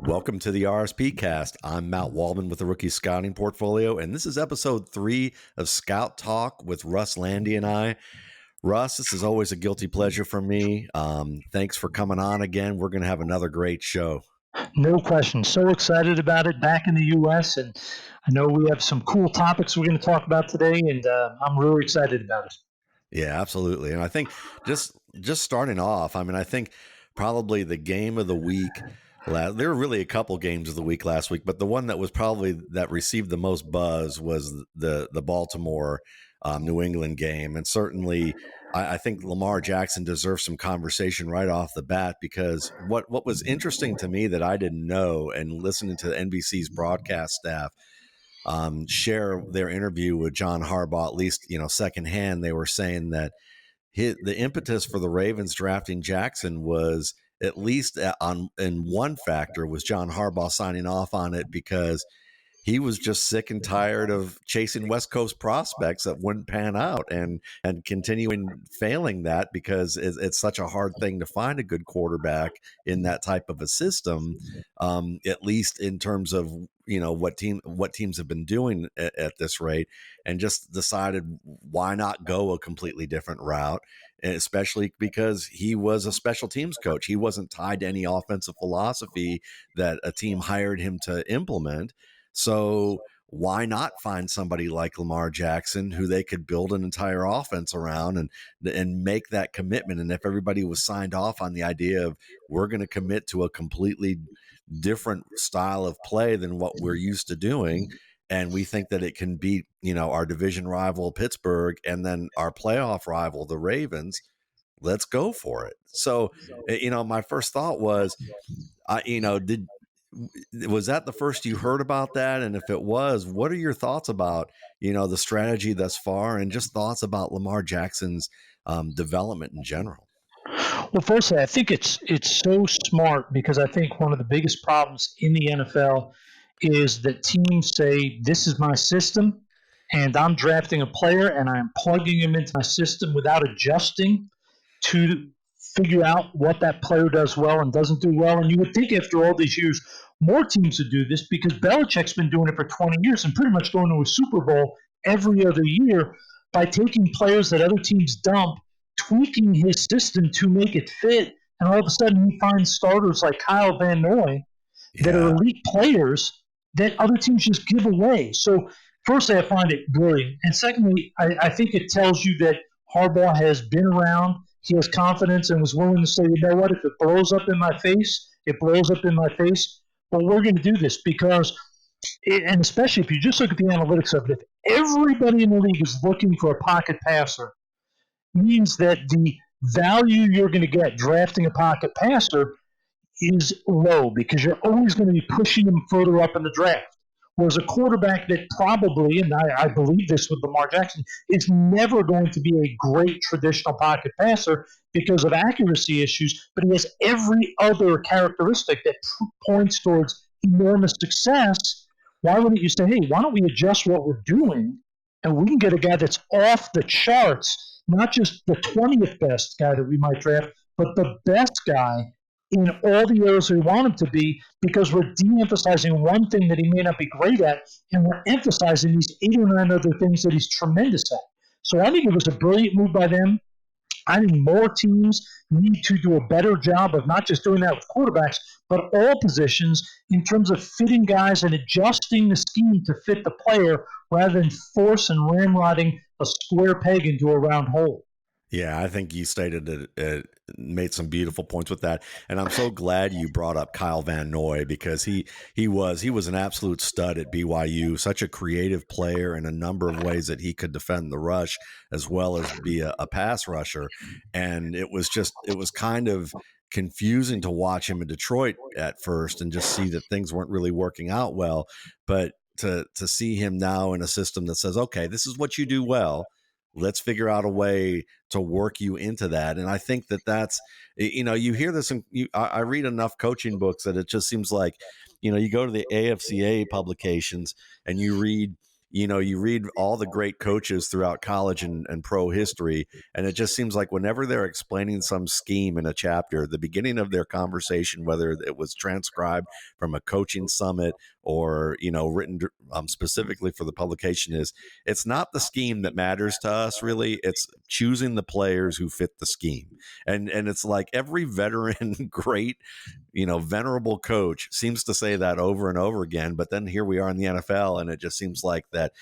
Welcome to the RSP cast. I'm Matt Waldman with the Rookie Scouting Portfolio, and this is episode 3 of Scout Talk with Russ Lande and I. Russ, this is always a guilty pleasure for me. Thanks for coming on again. We're going to have another great show. No question. So excited about it back in the U.S., and I know we have some cool topics we're going to talk about today, and I'm really excited about it. Yeah, absolutely. And I think just starting off, I think probably the game of the week. There were really a couple games of the week last week, but the one that was probably that received the most buzz was the Baltimore New England game. And certainly I think Lamar Jackson deserves some conversation right off the bat, because what was interesting to me that I didn't know, and listening to NBC's broadcast staff share their interview with John Harbaugh, at least, secondhand, they were saying that the impetus for the Ravens drafting Jackson was, at least in one factor, was John Harbaugh signing off on it, because he was just sick and tired of chasing West Coast prospects that wouldn't pan out and continuing failing that, because it's such a hard thing to find a good quarterback in that type of a system, at least in terms of what teams have been doing at this rate, and just decided why not go a completely different route, especially because he was a special teams coach. He wasn't tied to any offensive philosophy that a team hired him to implement. So why not find somebody like Lamar Jackson who they could build an entire offense around and make that commitment? And if everybody was signed off on the idea of, we're going to commit to a completely different style of play than what we're used to doing, and we think that it can beat, our division rival Pittsburgh and then our playoff rival the Ravens, let's go for it. So, my first thought was, was that the first you heard about that? And if it was, what are your thoughts about, the strategy thus far, and just thoughts about Lamar Jackson's development in general? Well, firstly, I think it's so smart, because I think one of the biggest problems in the NFL is that teams say, this is my system, and I'm drafting a player and I'm plugging him into my system without adjusting to figure out what that player does well and doesn't do well. And you would think after all these years, more teams would do this, because Belichick's been doing it for 20 years and pretty much going to a Super Bowl every other year by taking players that other teams dump, tweaking his system to make it fit, and all of a sudden he finds starters like Kyle Van Noy that are elite players that other teams just give away. So firstly, I find it brilliant. And secondly, I think it tells you that Harbaugh has been around, he has confidence, and was willing to say, you know what, if it blows up in my face, it blows up in my face, but we're going to do this. Because, and especially if you just look at the analytics of it, if everybody in the league is looking for a pocket passer, means that the value you're going to get drafting a pocket passer is low, because you're always going to be pushing them further up in the draft. Whereas a quarterback that probably, and I believe this with Lamar Jackson, is never going to be a great traditional pocket passer because of accuracy issues, but he has every other characteristic that points towards enormous success. Why wouldn't you say, hey, why don't we adjust what we're doing, and we can get a guy that's off the charts, not just the 20th best guy that we might draft, but the best guy in all the areas we want him to be, because we're de-emphasizing one thing that he may not be great at, and we're emphasizing these 8 or 9 other things that he's tremendous at. So I think it was a brilliant move by them. I think more teams need to do a better job of not just doing that with quarterbacks, but all positions, in terms of fitting guys and adjusting the scheme to fit the player, rather than force and ramrodding a square peg into a round hole. Yeah, I think you stated it, made some beautiful points with that, and I'm so glad you brought up Kyle Van Noy, because he was an absolute stud at BYU, such a creative player in a number of ways, that he could defend the rush as well as be a pass rusher, and it was kind of confusing to watch him in Detroit at first and just see that things weren't really working out well, but to see him now in a system that says, okay, this is what you do well. Let's figure out a way to work you into that. And I think that's, you hear this, and I read enough coaching books that it just seems like, you go to the AFCA publications and you read, you read all the great coaches throughout college and pro history, and it just seems like whenever they're explaining some scheme in a chapter, the beginning of their conversation, whether it was transcribed from a coaching summit or, written specifically for the publication, is it's not the scheme that matters to us, really. It's choosing the players who fit the scheme. And it's like every veteran, great, venerable coach seems to say that over and over again. But then here we are in the NFL, and it just seems like that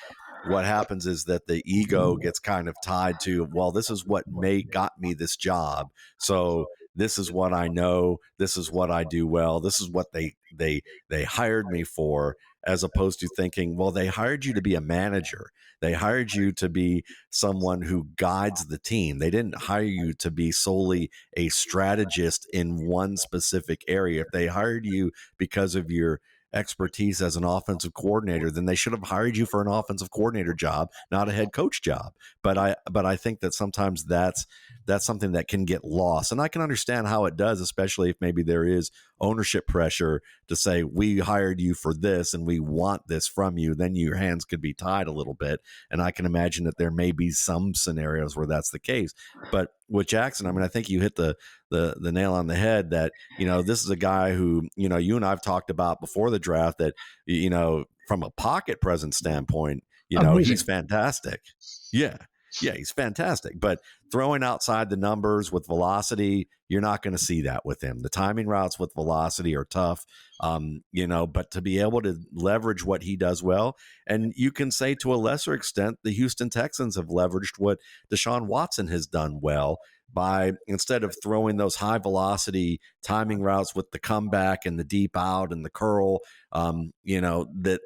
what happens is that the ego gets kind of tied to, well, this is what got me this job. So this is what I know. This is what I do well. This is what they hired me for, as opposed to thinking, well, they hired you to be a manager. They hired you to be someone who guides the team. They didn't hire you to be solely a strategist in one specific area. If they hired you because of your expertise as an offensive coordinator, then they should have hired you for an offensive coordinator job, not a head coach job. But I think that sometimes that's something that can get lost. And I can understand how it does, especially if maybe there is ownership pressure to say, we hired you for this and we want this from you. Then your hands could be tied a little bit. And I can imagine that there may be some scenarios where that's the case. But with Jackson, I mean, I think you hit the nail on the head that, this is a guy who, you and I've talked about before the draft that, from a pocket presence standpoint, he's fantastic. Yeah. Yeah, he's fantastic. But throwing outside the numbers with velocity, you're not going to see that with him. The timing routes with velocity are tough, but to be able to leverage what he does well, and you can say to a lesser extent, the Houston Texans have leveraged what Deshaun Watson has done well by, instead of throwing those high velocity timing routes with the comeback and the deep out and the curl, that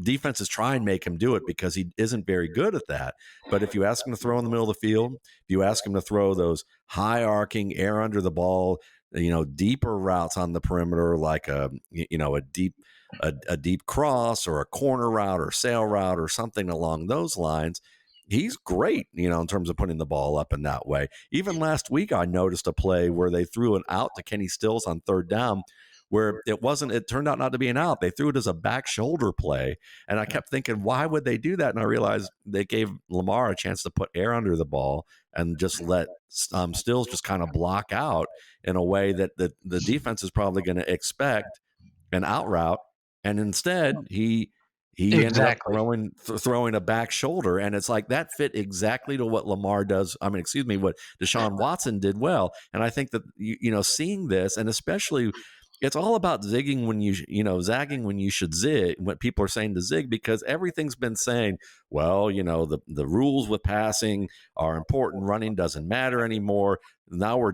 defenses try and make him do it because he isn't very good at that. But if you ask him to throw in the middle of the field, if you ask him to throw those high arcing air under the ball, deeper routes on the perimeter, like a deep cross or a corner route or sail route or something along those lines, he's great, in terms of putting the ball up in that way. Even last week, I noticed a play where they threw an out to Kenny Stills on third down, where it turned out not to be an out. They threw it as a back shoulder play. And I kept thinking, why would they do that? And I realized they gave Lamar a chance to put air under the ball and just let Stills just kind of block out in a way that the defense is probably going to expect an out route. And instead, he ended up throwing a back shoulder, and it's like that fit exactly to what Lamar does. What Deshaun Watson did well. And I think that, seeing this, and especially it's all about zigging when zagging when you should zig, what people are saying to zig, because everything's been saying, well, the rules with passing are important. Running doesn't matter anymore. Now we're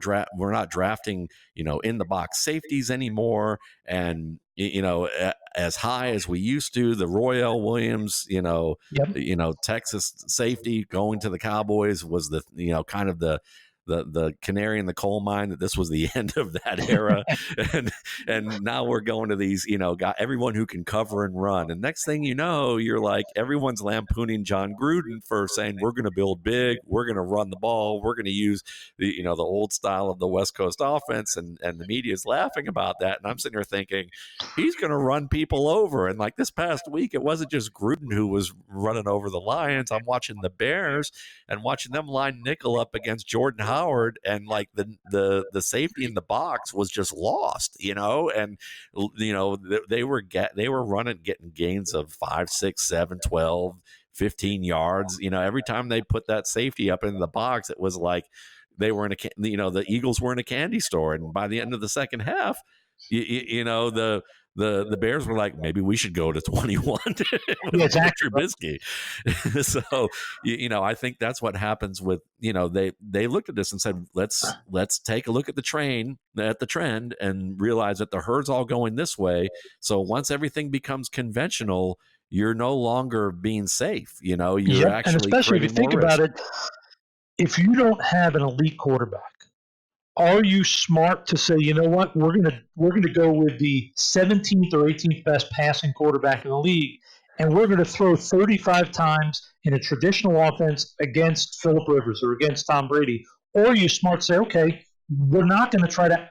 not drafting, in the box safeties anymore. And, as high as we used to, the Royale Williams, Texas safety going to the Cowboys was the, kind of the canary in the coal mine, that this was the end of that era. and now we're going to these, got everyone who can cover and run. And next thing you know, you're like, everyone's lampooning John Gruden for saying, we're going to build big, we're going to run the ball, we're going to use the old style of the West Coast offense. And the media is laughing about that. And I'm sitting there thinking, he's going to run people over. And like this past week, it wasn't just Gruden who was running over the Lions. I'm watching the Bears and watching them line nickel up against Jordan Howard, and like the safety in the box was just lost, and they were running, getting gains of 5, 6, 7, 12, 15 yards. Every time they put that safety up into the box, it was like they were in the Eagles were in a candy store. And by the end of the second half, the Bears were like, maybe we should go to 21 with exactly. Trubisky. So, I think that's what happens with, they looked at this and said, let's take a look at the trend and realize that the herd's all going this way. So once everything becomes conventional, you're no longer being safe. You're actually, and especially if you think about it, if you don't have an elite quarterback, are you smart to say, you know what, we're gonna go with the 17th or 18th best passing quarterback in the league, and we're going to throw 35 times in a traditional offense against Phillip Rivers or against Tom Brady? Or are you smart to say, okay, we're not going to try to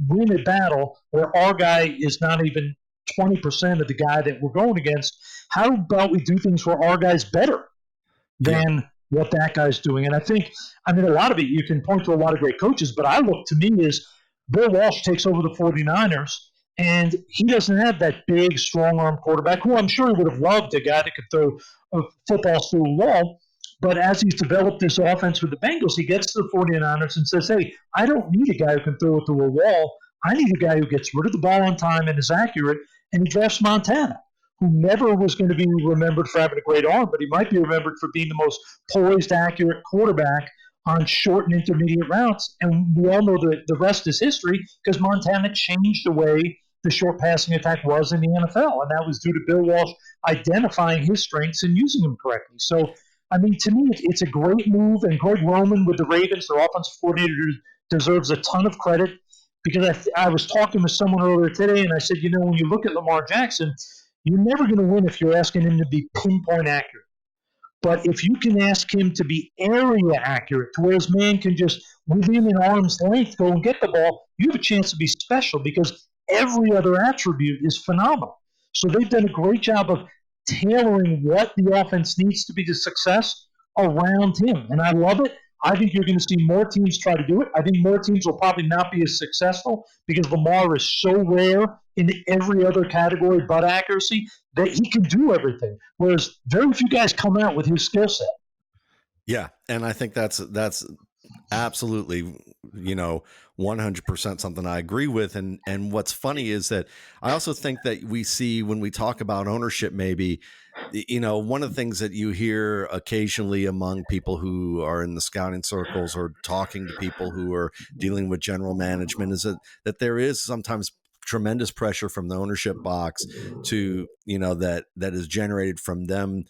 win a battle where our guy is not even 20% of the guy that we're going against. How about we do things for our guys better than what that guy's doing? And I think, a lot of it, you can point to a lot of great coaches, but I look to me is Bill Walsh takes over the 49ers, and he doesn't have that big, strong-arm quarterback, who I'm sure he would have loved, a guy that could throw footballs through a wall. But as he's developed this offense with the Bengals, he gets to the 49ers and says, hey, I don't need a guy who can throw it through a wall. I need a guy who gets rid of the ball on time and is accurate. And he drafts Montana, who never was going to be remembered for having a great arm, but he might be remembered for being the most poised, accurate quarterback on short and intermediate routes. And we all know that the rest is history, because Montana changed the way the short passing attack was in the NFL. And that was due to Bill Walsh identifying his strengths and using them correctly. So, to me, it's a great move. And Greg Roman with the Ravens, their offensive coordinator, deserves a ton of credit, because I was talking with someone earlier today, and I said, when you look at Lamar Jackson, you're never going to win if you're asking him to be pinpoint accurate. But if you can ask him to be area accurate, to where his man can just, within an arm's length, go and get the ball, you have a chance to be special, because every other attribute is phenomenal. So they've done a great job of tailoring what the offense needs to be the success around him. And I love it. I think you're going to see more teams try to do it. I think more teams will probably not be as successful, because Lamar is so rare in every other category but accuracy that he can do everything, whereas very few guys come out with his skill set. Yeah, and I think that's absolutely, 100% something I agree with. And what's funny is that I also think that we see, when we talk about ownership, maybe, one of the things that you hear occasionally among people who are in the scouting circles or talking to people who are dealing with general management is that there is sometimes tremendous pressure from the ownership box to, that is generated from them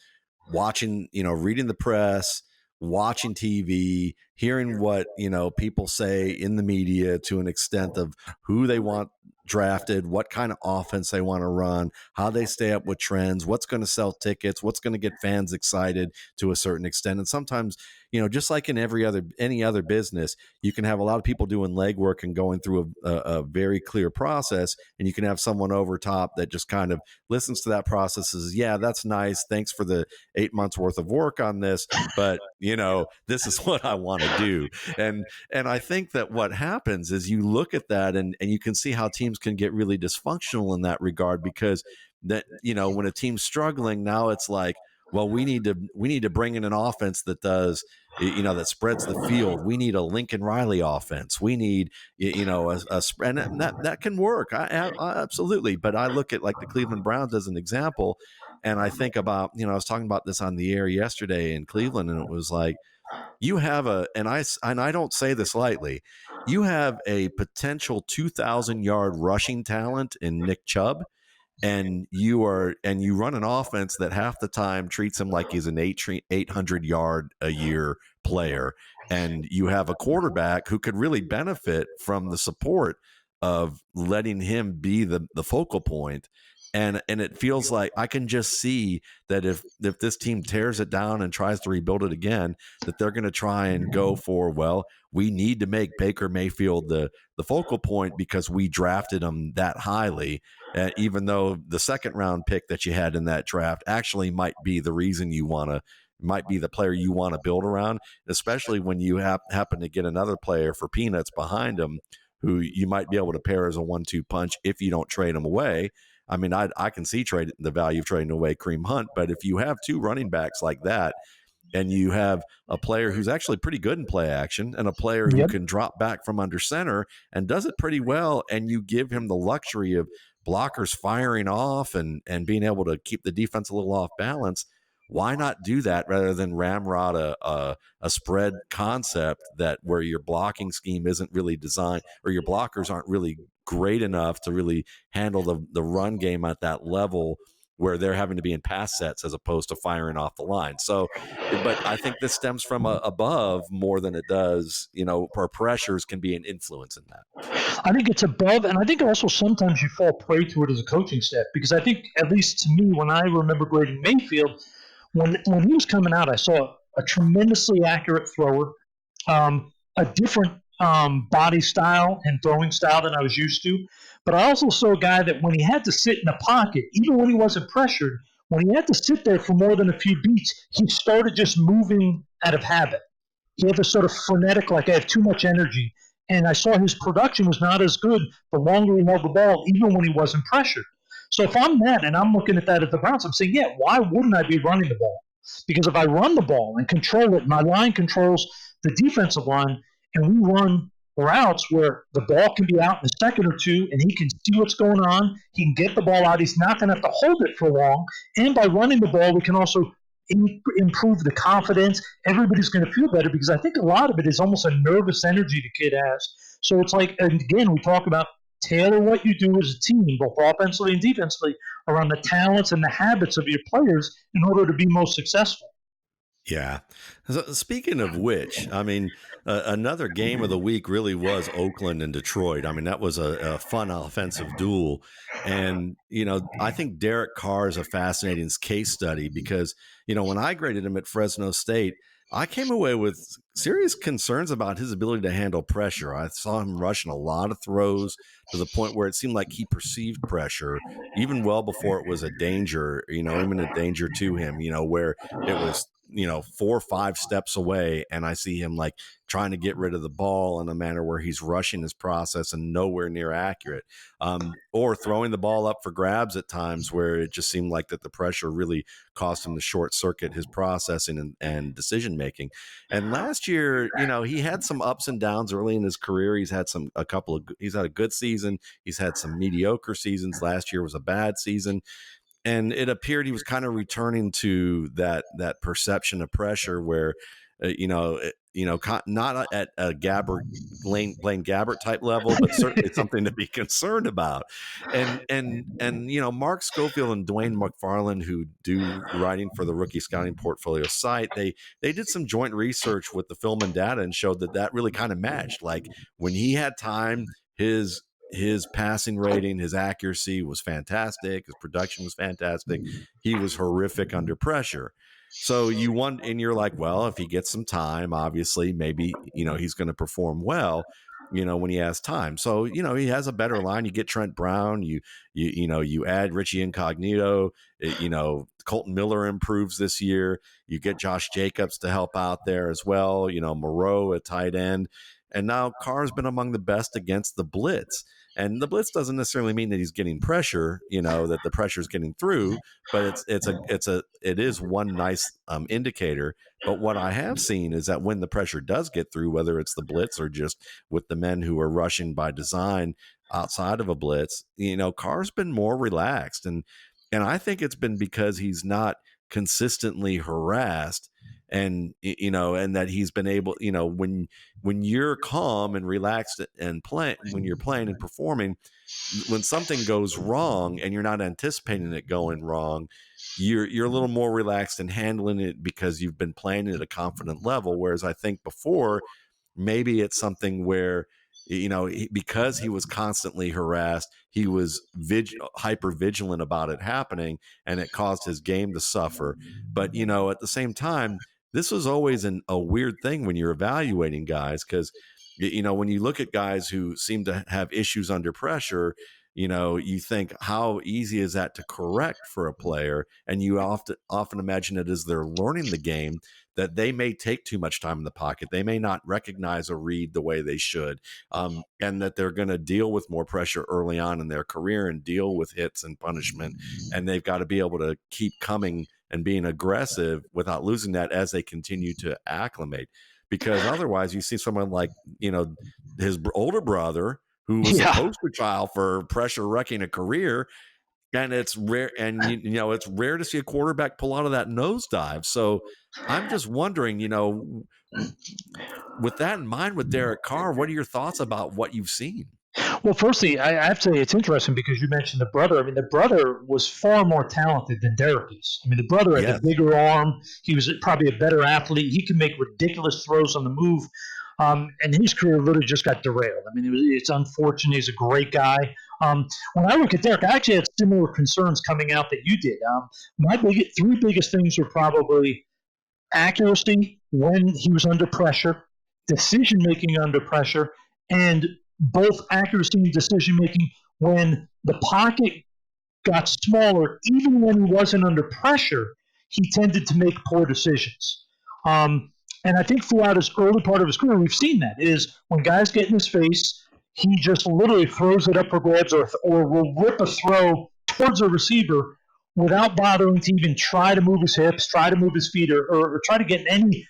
watching, reading the press, watching TV, hearing what, people say in the media, to an extent of who they want drafted, what kind of offense they want to run, how they stay up with trends, what's going to sell tickets, what's going to get fans excited to a certain extent. And sometimes, just like in any other business, you can have a lot of people doing legwork and going through a very clear process, and you can have someone over top that just kind of listens to that process, says, yeah, that's nice, thanks for the 8 months worth of work on this, but this is what I want to do. And I think that what happens is you look at that and you can see how teams can get really dysfunctional in that regard, because that, when a team's struggling, now it's like, well, we need to bring in an offense that does, that spreads the field. We need a Lincoln Riley offense. We need, a spread, and that can work. I absolutely. But I look at, like, the Cleveland Browns as an example, and I think about, I was talking about this on the air yesterday in Cleveland, and it was like, you have and I don't say this lightly, you have a potential 2,000-yard rushing talent in Nick Chubb, and you run an offense that half the time treats him like he's an 800-yard a year player, and you have a quarterback who could really benefit from the support of letting him be the focal point. And it feels like I can just see that if this team tears it down and tries to rebuild it again, that they're going to try and go for, well, we need to make Baker Mayfield the focal point because we drafted him that highly, even though the second round pick that you had in that draft actually might be the reason might be the player you want to build around, especially when you happen to get another player for peanuts behind him who you might be able to pair as a 1-2 punch if you don't trade him away. I mean, I can see the value of trading away Kareem Hunt, but if you have two running backs like that, and you have a player who's actually pretty good in play action and a player who can drop back from under center and does it pretty well, and you give him the luxury of blockers firing off and being able to keep the defense a little off balance, why not do that rather than ramrod a spread concept where your blocking scheme isn't really designed, or your blockers aren't really great enough to really handle the run game at that level where they're having to be in pass sets as opposed to firing off the line. So, but I think this stems from above more than it does, our pressures can be an influence in that. I think it's above, and I think also sometimes you fall prey to it as a coaching staff, because I think, at least to me, when I remember grading Mayfield, when he was coming out, I saw a tremendously accurate thrower, a different body style and throwing style than I was used to. But I also saw a guy that when he had to sit in the pocket, even when he wasn't pressured, when he had to sit there for more than a few beats, he started just moving out of habit. He had this sort of frenetic, like I have too much energy. And I saw his production was not as good the longer he held the ball, even when he wasn't pressured. So if I'm that and I'm looking at that at the Browns, I'm saying, yeah, why wouldn't I be running the ball? Because if I run the ball and control it, my line controls the defensive line, and we run routes where the ball can be out in a second or two, and he can see what's going on. He can get the ball out. He's not going to have to hold it for long. And by running the ball, we can also improve the confidence. Everybody's going to feel better because I think a lot of it is almost a nervous energy the kid has. So it's like, and again, we talk about tailor what you do as a team, both offensively and defensively, around the talents and the habits of your players in order to be most successful. Yeah. So, speaking of which, I mean, another game of the week really was Oakland and Detroit. I mean, that was a fun offensive duel. And, I think Derek Carr is a fascinating case study because, when I graded him at Fresno State, I came away with serious concerns about his ability to handle pressure. I saw him rushing a lot of throws to the point where it seemed like he perceived pressure even well before it was a danger, even a danger to him, where it was 4 or 5 steps away, and I see him like trying to get rid of the ball in a manner where he's rushing his process and nowhere near accurate, or throwing the ball up for grabs at times where it just seemed like that the pressure really caused him to short circuit his processing and decision making. And last year, he had some ups and downs early in his career. He's had he's had a good season. He's had some mediocre seasons. Last year was a bad season. And it appeared he was kind of returning to that perception of pressure where, not at a Blaine Gabbert type level, but certainly something to be concerned about. And Mark Schofield and Dwayne McFarland, who do writing for the Rookie Scouting Portfolio site, they did some joint research with the film and data and showed that really kind of matched. Like when he had time, his passing rating, his accuracy was fantastic. His production was fantastic. He was horrific under pressure. So you're like, well, if he gets some time, obviously, maybe, he's going to perform well, when he has time. So, he has a better line. You get Trent Brown, you add Richie Incognito, Colton Miller improves this year. You get Josh Jacobs to help out there as well. Moreau at tight end. And now Carr's been among the best against the blitz. And the blitz doesn't necessarily mean that he's getting pressure, that the pressure is getting through, but it is one nice indicator. But what I have seen is that when the pressure does get through, whether it's the blitz or just with the men who are rushing by design outside of a blitz, Carr's been more relaxed. And I think it's been because he's not consistently harassed. And and that he's been able, when you're calm and relaxed and when you're playing and performing, when something goes wrong and you're not anticipating it going wrong, you're a little more relaxed in handling it because you've been playing at a confident level. Whereas I think before, maybe it's something where, because he was constantly harassed, he was hyper vigilant about it happening, and it caused his game to suffer. But, at the same time, this was always a weird thing when you're evaluating guys, because, when you look at guys who seem to have issues under pressure, you think, how easy is that to correct for a player? And you often imagine it as they're learning the game, that they may take too much time in the pocket. They may not recognize a read the way they should, and that they're going to deal with more pressure early on in their career and deal with hits and punishment. And they've got to be able to keep coming and being aggressive without losing that as they continue to acclimate. Because otherwise you see someone like, his older brother, who was a poster child for pressure wrecking a career. And it's rare. And, it's rare to see a quarterback pull out of that nosedive. So I'm just wondering, with that in mind, with Derek Carr, what are your thoughts about what you've seen? Well, firstly, I have to say it's interesting because you mentioned the brother. I mean, the brother was far more talented than Derek is. I mean, the brother had the bigger arm. He was probably a better athlete. He could make ridiculous throws on the move. And his career literally just got derailed. I mean, it's unfortunate. He's a great guy. When I look at Derek, I actually had similar concerns coming out that you did. My three biggest things were probably accuracy when he was under pressure, decision-making under pressure, and both accuracy and decision-making when the pocket got smaller, even when he wasn't under pressure, he tended to make poor decisions. And I think throughout his early part of his career, we've seen that is when guys get in his face, he just literally throws it up for grabs or will rip a throw towards a receiver without bothering to even try to move his hips, try to move his feet, or try to get any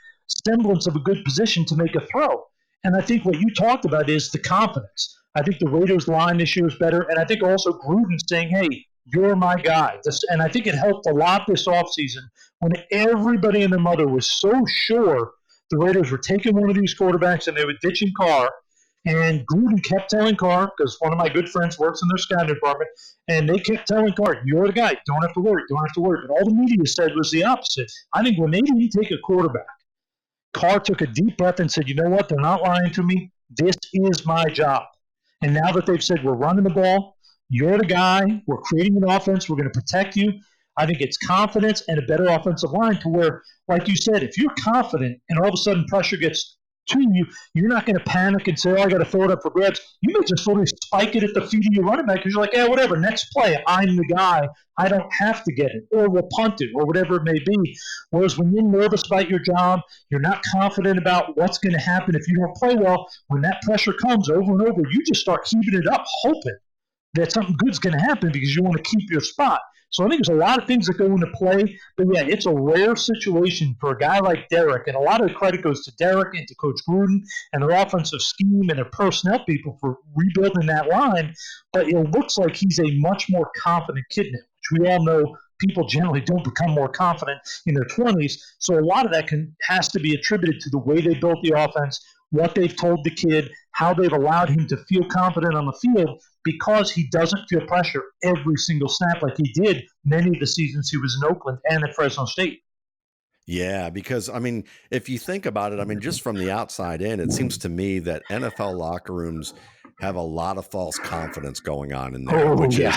semblance of a good position to make a throw. And I think what you talked about is the confidence. I think the Raiders line this year is better. And I think also Gruden saying, hey, you're my guy. And I think it helped a lot this offseason when everybody and their mother was so sure the Raiders were taking one of these quarterbacks and they were ditching Carr. And Gruden kept telling Carr, because one of my good friends works in their scouting department, and they kept telling Carr, you're the guy. Don't have to worry. Don't have to worry. But all the media said was the opposite. I think when they didn't take a quarterback, Carr took a deep breath and said, you know what? They're not lying to me. This is my job. And now that they've said we're running the ball, you're the guy, we're creating an offense, we're going to protect you, I think it's confidence and a better offensive line to where, like you said, if you're confident and all of a sudden pressure gets to you, you're not going to panic and say, oh, I got to throw it up for grabs. You may just literally spike it at the feet of your running back because you're like, yeah, whatever, next play, I'm the guy. I don't have to get it, or we'll punt it, or whatever it may be. Whereas when you're nervous about your job, you're not confident about what's going to happen if you don't play well, when that pressure comes over and over, you just start heaving it up, hoping that something good's going to happen because you want to keep your spot. So I think there's a lot of things that go into play. But, yeah, it's a rare situation for a guy like Derek. And a lot of the credit goes to Derek and to Coach Gruden and their offensive scheme and their personnel people for rebuilding that line. But it looks like he's a much more confident kid now, which we all know people generally don't become more confident in their 20s. So a lot of that has to be attributed to the way they built the offense, what they've told the kid, how they've allowed him to feel confident on the field because he doesn't feel pressure every single snap like he did many of the seasons he was in Oakland and at Fresno State. Yeah, because, I mean, if you think about it, I mean, just from the outside in, it seems to me that NFL locker rooms have a lot of false confidence going on in there, which is,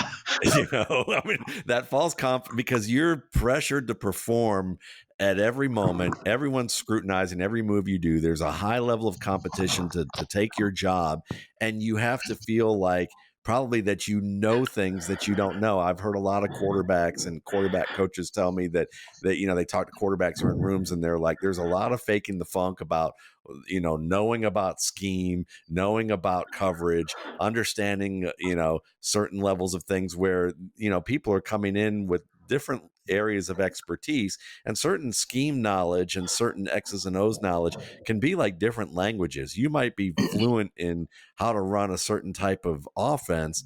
I mean, that false confidence because you're pressured to perform at every moment. Everyone's scrutinizing every move you do. There's a high level of competition to take your job, and you have to feel like probably that you know things that you don't know. I've heard a lot of quarterbacks and quarterback coaches tell me that they talk to quarterbacks who are in rooms and they're like, there's a lot of faking the funk about, knowing about scheme, knowing about coverage, understanding, certain levels of things where, people are coming in with different areas of expertise, and certain scheme knowledge and certain X's and O's knowledge can be like different languages. You might be fluent in how to run a certain type of offense,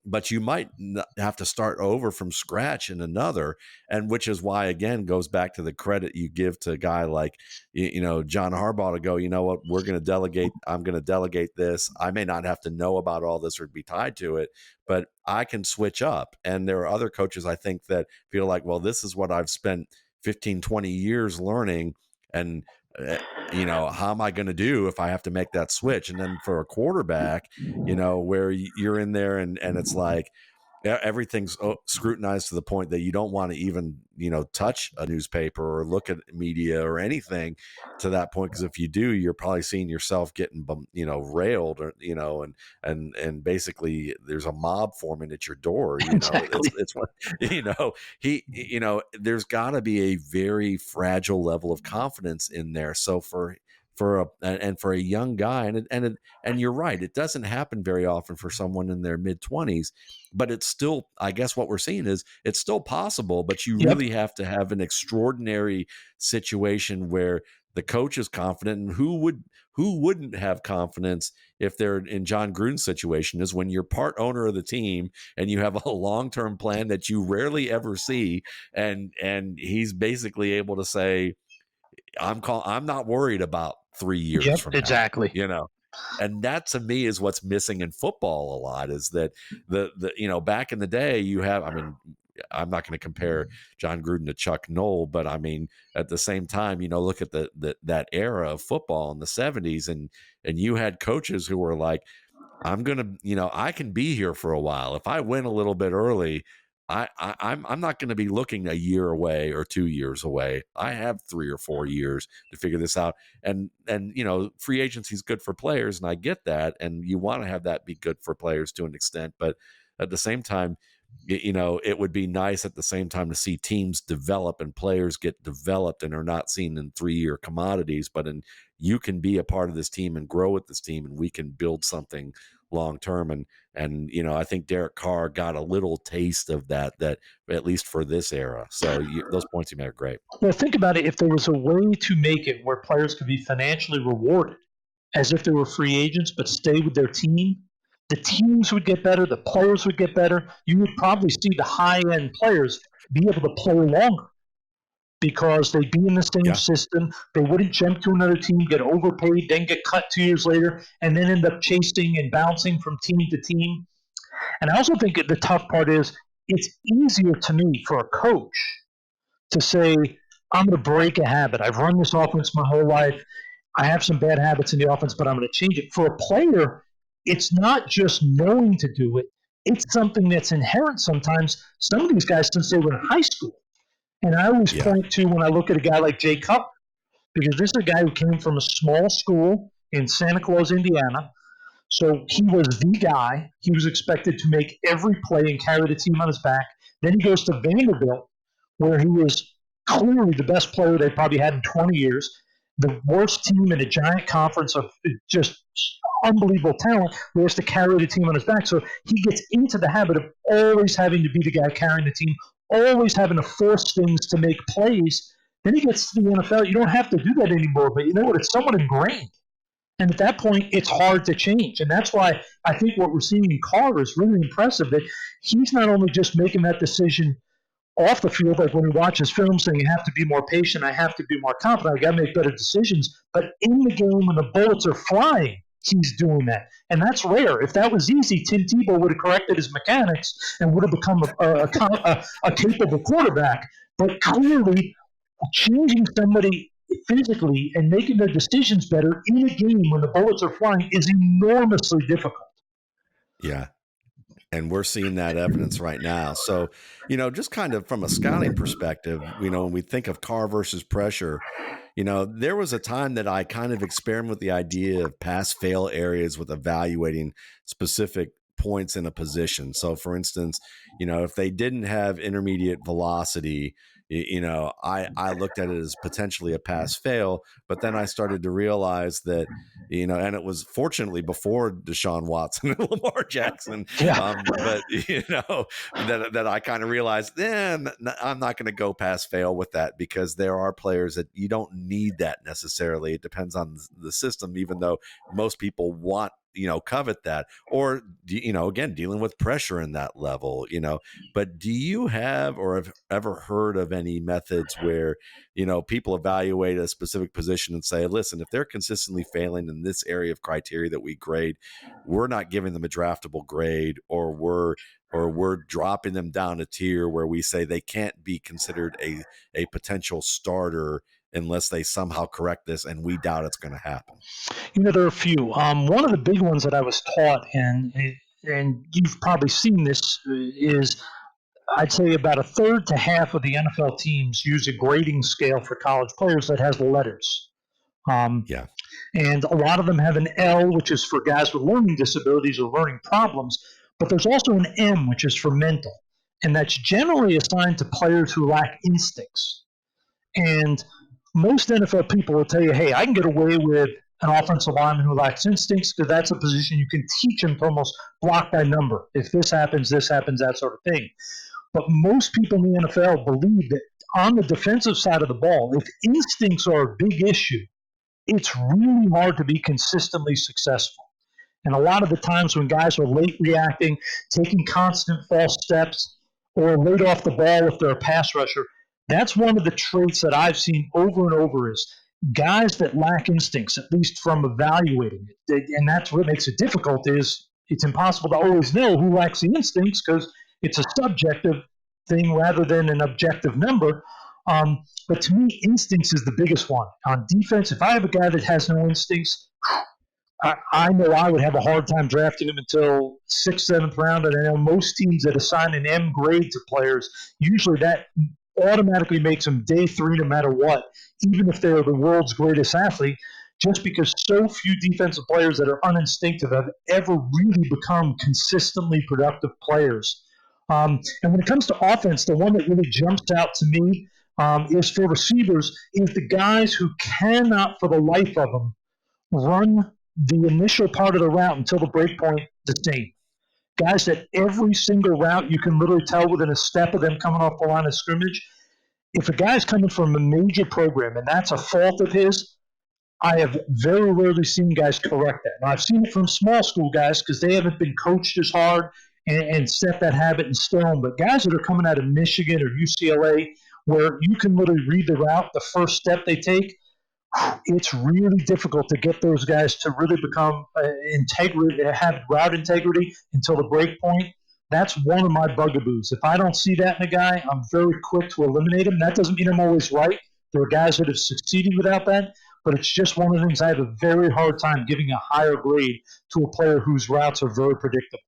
but you might have to start over from scratch in another, and which is why, again, goes back to the credit you give to a guy like, John Harbaugh to go, you know what, we're going to delegate. I'm going to delegate this. I may not have to know about all this or be tied to it, but I can switch up. And there are other coaches, I think, that feel like, well, this is what I've spent 15, 20 years learning. And how am I going to do if I have to make that switch? And then for a quarterback, where you're in there and it's like everything's scrutinized to the point that you don't want to even, touch a newspaper or look at media or anything to that point. Because if you do, you're probably seeing yourself getting, railed or, and basically there's a mob forming at your door. Exactly. There's got to be a very fragile level of confidence in there. So for a young guy, and you're right, it doesn't happen very often for someone in their mid-20s, but it's still, I guess what we're seeing is it's still possible, but you really have to have an extraordinary situation where the coach is confident. And who wouldn't have confidence if they're in John Gruden's situation is when you're part owner of the team and you have a long-term plan that you rarely ever see, and he's basically able to say, I'm not worried about 3 years from now. Exactly. And that to me is what's missing in football a lot, is that the back in the day I'm not going to compare John Gruden to Chuck Noll, but I mean, at the same time, look at that era of football in the 70s, and you had coaches who were like, I'm going to, I can be here for a while. If I win a little bit early, I'm not going to be looking a year away or 2 years away. I have 3 or 4 years to figure this out. And free agency is good for players, and I get that. And you want to have that be good for players to an extent, but at the same time, it would be nice at the same time to see teams develop and players get developed and are not seen in 3-year commodities, but you can be a part of this team and grow with this team, and we can build something long term. And I think Derek Carr got a little taste of that at least for this era. So those points you made are great. Well, think about it. If there was a way to make it where players could be financially rewarded as if they were free agents but stay with their team, the teams would get better, the players would get better. You would probably see the high-end players be able to play longer because they'd be in the same system. They wouldn't jump to another team, get overpaid, then get cut 2 years later, and then end up chasing and bouncing from team to team. And I also think the tough part is it's easier to me for a coach to say, I'm going to break a habit. I've run this offense my whole life. I have some bad habits in the offense, but I'm going to change it. For a player, it's not just knowing to do it. It's something that's inherent sometimes. Some of these guys since they were in high school. And I always point to when I look at a guy like Jay Cutler, because this is a guy who came from a small school in Santa Claus, Indiana. So he was the guy. He was expected to make every play and carry the team on his back. Then he goes to Vanderbilt, where he was clearly the best player they probably had in 20 years, the worst team in a giant conference of just unbelievable talent, who has to carry the team on his back. So he gets into the habit of always having to be the guy carrying the team, always having to force things to make plays. Then he gets to the NFL. You don't have to do that anymore, but you know what? It's somewhat ingrained. And at that point, it's hard to change. And that's why I think what we're seeing in Carr is really impressive, that he's not only just making that decision off the field, like when he watches film saying you have to be more patient, I have to be more confident, I got to make better decisions. But in the game when the bullets are flying, he's doing that. And that's rare. If that was easy, Tim Tebow would have corrected his mechanics and would have become a capable quarterback. But clearly, changing somebody physically and making their decisions better in a game when the bullets are flying is enormously difficult. Yeah. And we're seeing that evidence right now. So, just kind of from a scouting perspective, when we think of Carr versus pressure, there was a time that I kind of experimented with the idea of pass-fail areas with evaluating specific points in a position. So, for instance, if they didn't have intermediate velocity, I looked at it as potentially a pass-fail, but then I started to realize that, and it was fortunately before Deshaun Watson and Lamar Jackson, but that I kind of realized, I'm not going to go pass-fail with that, because there are players that you don't need that necessarily. It depends on the system, even though most people want, covet that, or, again, dealing with pressure in that level, but do you have or have ever heard of any methods where, people evaluate a specific position and say, listen, if they're consistently failing in this area of criteria that we grade, we're not giving them a draftable grade, or we're dropping them down a tier where we say they can't be considered a potential starter unless they somehow correct this, and we doubt it's going to happen? There are a few. One of the big ones that I was taught, and you've probably seen this, is I'd say about a third to half of the NFL teams use a grading scale for college players that has letters. And a lot of them have an L, which is for guys with learning disabilities or learning problems, but there's also an M, which is for mental, and that's generally assigned to players who lack instincts. And most NFL people will tell you, hey, I can get away with an offensive lineman who lacks instincts because that's a position you can teach him to almost block by number. If this happens, that sort of thing. But most people in the NFL believe that on the defensive side of the ball, if instincts are a big issue, it's really hard to be consistently successful. And a lot of the times when guys are late reacting, taking constant false steps, or late off the ball if they're a pass rusher, that's one of the traits that I've seen over and over is guys that lack instincts, at least from evaluating it. And that's what makes it difficult, is it's impossible to always know who lacks the instincts because it's a subjective thing rather than an objective number. But to me, instincts is the biggest one. On defense, if I have a guy that has no instincts, I know I would have a hard time drafting him until 6th, 7th round. And I know most teams that assign an M grade to players, usually that automatically makes them day 3 no matter what, even if they're the world's greatest athlete, just because so few defensive players that are uninstinctive have ever really become consistently productive players. And when it comes to offense, the one that really jumps out to me is for receivers, is the guys who cannot for the life of them run the initial part of the route until the break point the same. Guys that every single route you can literally tell within a step of them coming off the line of scrimmage. If a guy's coming from a major program and that's a fault of his, I have very rarely seen guys correct that. Now, I've seen it from small school guys because they haven't been coached as hard and set that habit in stone. But guys that are coming out of Michigan or UCLA, where you can literally read the route, the first step they take, it's really difficult to get those guys to really become integrity, have route integrity until the break point. That's one of my bugaboos. If I don't see that in a guy, I'm very quick to eliminate him. That doesn't mean I'm always right. There are guys that have succeeded without that, but it's just one of the things I have a very hard time giving a higher grade to a player whose routes are very predictable.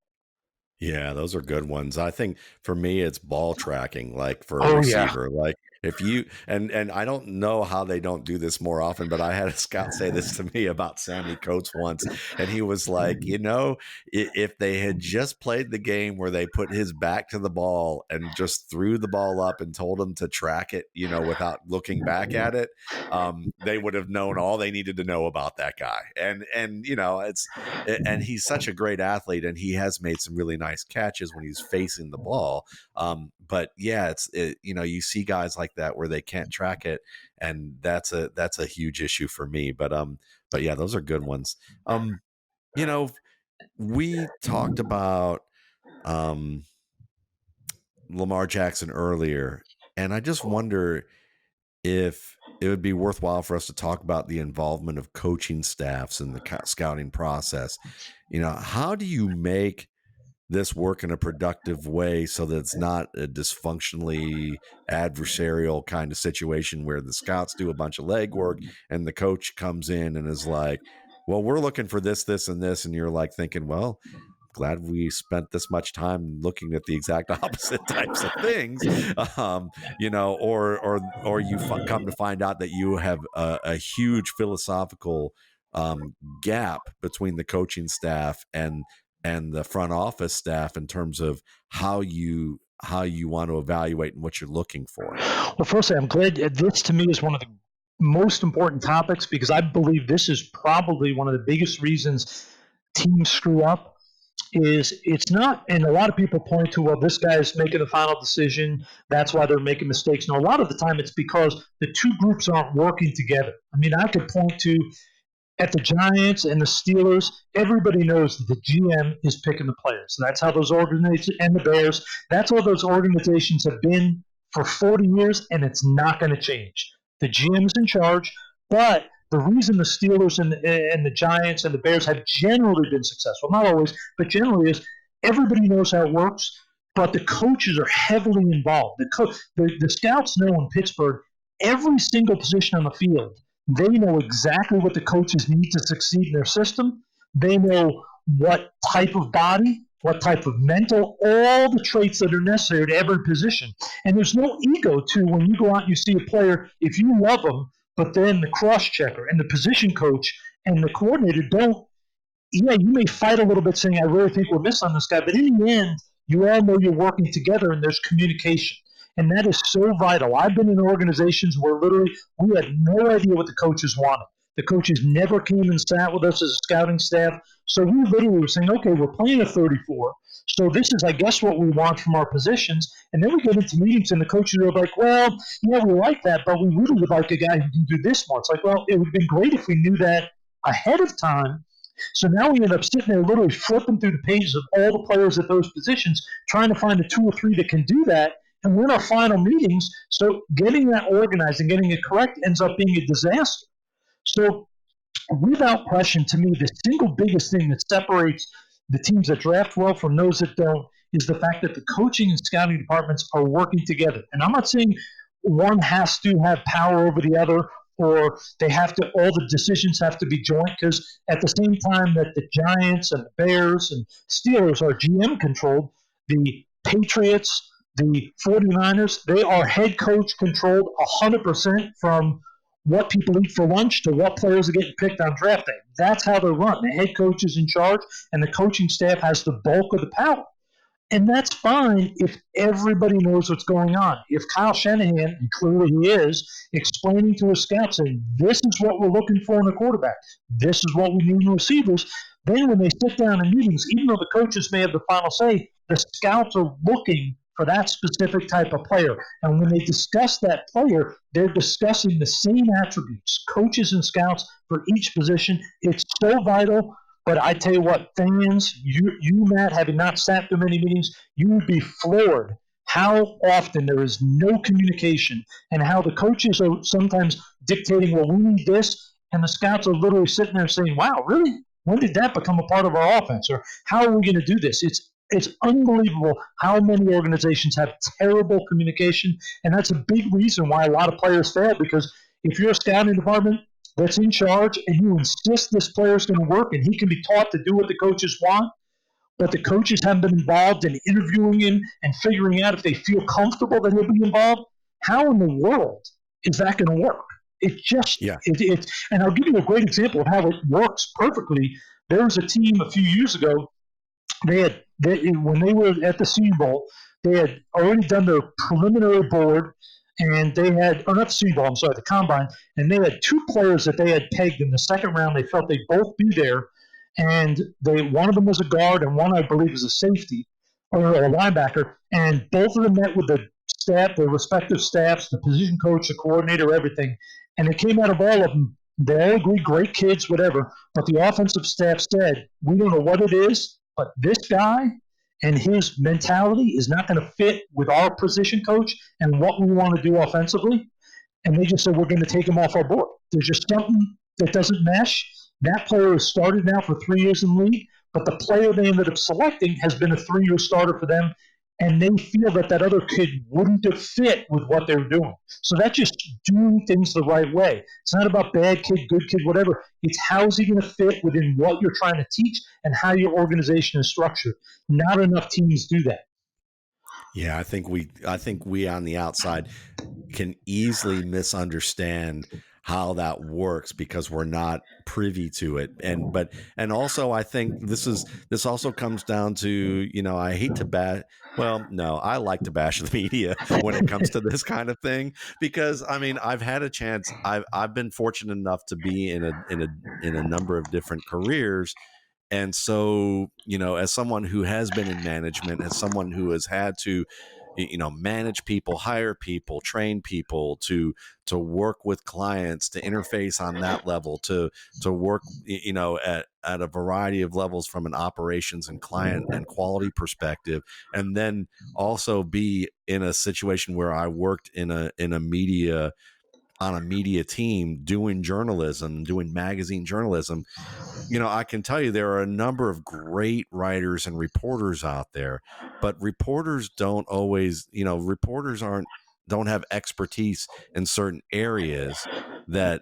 Yeah, those are good ones. I think for me, it's ball tracking, like for a Oh, receiver. Like if you and I don't know how they don't do this more often, but I had a scout say this to me about Sammy Coates once, and he was like, if they had just played the game where they put his back to the ball and just threw the ball up and told him to track it, without looking back at it, they would have known all they needed to know about that guy. And he's such a great athlete, and he has made some really nice catches when he's facing the ball. But yeah, you see guys like that where they can't track it, and that's a huge issue for me. But yeah, those are good ones. We talked about Lamar Jackson earlier, and I just wonder if it would be worthwhile for us to talk about the involvement of coaching staffs in the scouting process. How do you make this work in a productive way so that it's not a dysfunctionally adversarial kind of situation where the scouts do a bunch of legwork and the coach comes in and is like, well, we're looking for this, this, and this. And you're like thinking, well, glad we spent this much time looking at the exact opposite types of things, or you come to find out that you have a huge philosophical gap between the coaching staff and the front office staff in terms of how you want to evaluate and what you're looking for. Well, firstly, I'm glad this to me is one of the most important topics because I believe this is probably one of the biggest reasons teams screw up. Is it's not, and a lot of people point to, well, this guy's making the final decision, that's why they're making mistakes. No, a lot of the time it's because the two groups aren't working together. I mean, I could point to at the Giants and the Steelers, everybody knows that the GM is picking the players. That's how those organizations, and the Bears, that's how those organizations have been for 40 years, and it's not going to change. The GM is in charge, but the reason the Steelers and the Giants and the Bears have generally been successful, not always, but generally is everybody knows how it works, but the coaches are heavily involved. The scouts know in Pittsburgh every single position on the field. They know exactly what the coaches need to succeed in their system. They know what type of body, what type of mental, all the traits that are necessary to every position. And there's no ego, too, when you go out and you see a player, if you love them, but then the cross-checker and the position coach and the coordinator don't, you may fight a little bit saying, I really think we're missing on this guy, but in the end, you all know you're working together and there's communication. And that is so vital. I've been in organizations where literally we had no idea what the coaches wanted. The coaches never came and sat with us as a scouting staff. So we literally were saying, okay, we're playing a 34. So this is, I guess, what we want from our positions. And then we get into meetings and the coaches are like, well, yeah, we like that, but we really would like a guy who can do this more. It's like, well, it would have been great if we knew that ahead of time. So now we end up sitting there literally flipping through the pages of all the players at those positions, trying to find the 2 or 3 that can do that. And we're in our final meetings, so getting that organized and getting it correct ends up being a disaster. So without question, to me, the single biggest thing that separates the teams that draft well from those that don't is the fact that the coaching and scouting departments are working together. And I'm not saying one has to have power over the other or they have to, all the decisions have to be joint, because at the same time that the Giants and the Bears and Steelers are GM controlled, the Patriots, the 49ers, they are head coach controlled 100% from what people eat for lunch to what players are getting picked on draft day. That's how they're run. The head coach is in charge, and the coaching staff has the bulk of the power. And that's fine if everybody knows what's going on. If Kyle Shanahan, and clearly he is, explaining to his scouts, saying, this is what we're looking for in a quarterback, this is what we need in receivers, then when they sit down in meetings, even though the coaches may have the final say, the scouts are looking for that specific type of player. And when they discuss that player, they're discussing the same attributes, coaches and scouts for each position. It's so vital. But I tell you what, fans, you Matt, having not sat through many meetings, you would be floored how often there is no communication, and how the coaches are sometimes dictating, well, we need this, and the scouts are literally sitting there saying, wow, really? When did that become a part of our offense? Or how are we going to do this? It's unbelievable how many organizations have terrible communication, and that's a big reason why a lot of players fail, because if you're a scouting department that's in charge and you insist this player is going to work and he can be taught to do what the coaches want, but the coaches haven't been involved in interviewing him and figuring out if they feel comfortable that he'll be involved, how in the world is that going to work? It just, Yeah. And I'll give you a great example of how it works perfectly. There was a team a few years ago, when they were at the Senior Bowl, they had already done their preliminary board, and they had, or not the Senior Bowl, I'm sorry, the Combine, and they had two players that they had pegged in the second round. They felt they'd both be there, and one of them was a guard, and one, I believe, was a safety or a linebacker, and both of them met with the staff, their respective staffs, the position coach, the coordinator, everything, and it came out of all of them. They all agreed, great kids, whatever, but the offensive staff said, we don't know what it is, but this guy and his mentality is not going to fit with our position coach and what we want to do offensively. And they just said, we're going to take him off our board. There's just something that doesn't mesh. That player has started now for 3 years in the league, but the player they ended up selecting has been a 3-year starter for them, and they feel that that other kid wouldn't have fit with what they're doing. So that's just doing things the right way. It's not about bad kid, good kid, whatever. It's how is he going to fit within what you're trying to teach and how your organization is structured. Not enough teams do that. Yeah, I think we on the outside can easily misunderstand how that works because we're not privy to it. And also I think this also comes down to, I hate to bash, well, no, I like to bash the media when it comes to this kind of thing, because I mean, I've had a chance. I've been fortunate enough to be in a number of different careers. And so, as someone who has been in management, as someone who has had to, manage people, hire people, train people, to work with clients, to interface on that level, to work, at a variety of levels from an operations and client and quality perspective, and then also be in a situation where I worked on a media team doing journalism, doing magazine journalism. I can tell you there are a number of great writers and reporters out there, but reporters don't always, don't have expertise in certain areas that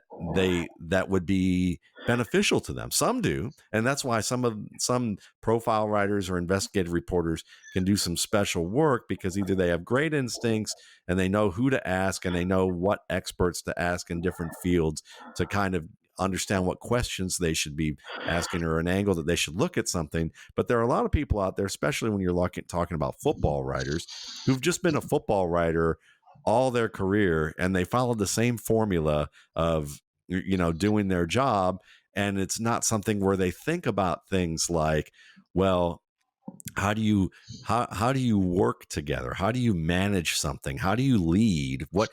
would be beneficial to them. Some do, and that's why some profile writers or investigative reporters can do some special work, because either they have great instincts and they know who to ask and they know what experts to ask in different fields to kind of understand what questions they should be asking or an angle that they should look at something. But there are a lot of people out there, especially when you're talking about football writers, who've just been a football writer all their career, and they followed the same formula of, doing their job. And it's not something where they think about things like, well, how do you work together? How do you manage something? How do you lead? What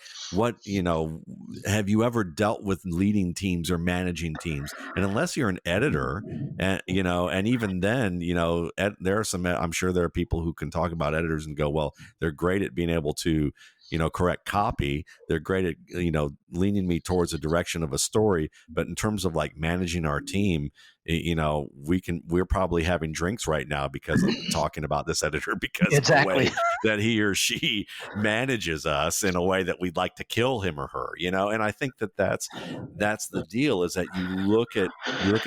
have you ever dealt with leading teams or managing teams? And unless you're an editor, and and even then, there are some, I'm sure there are people who can talk about editors and go, well, they're great at being able to correct copy. They're great at, leaning me towards the direction of a story. But in terms of like managing our team, we're probably having drinks right now because of talking about this editor, because of the way that he or she manages us in a way that we'd like to kill him or her, and I think that's the deal, is that you look at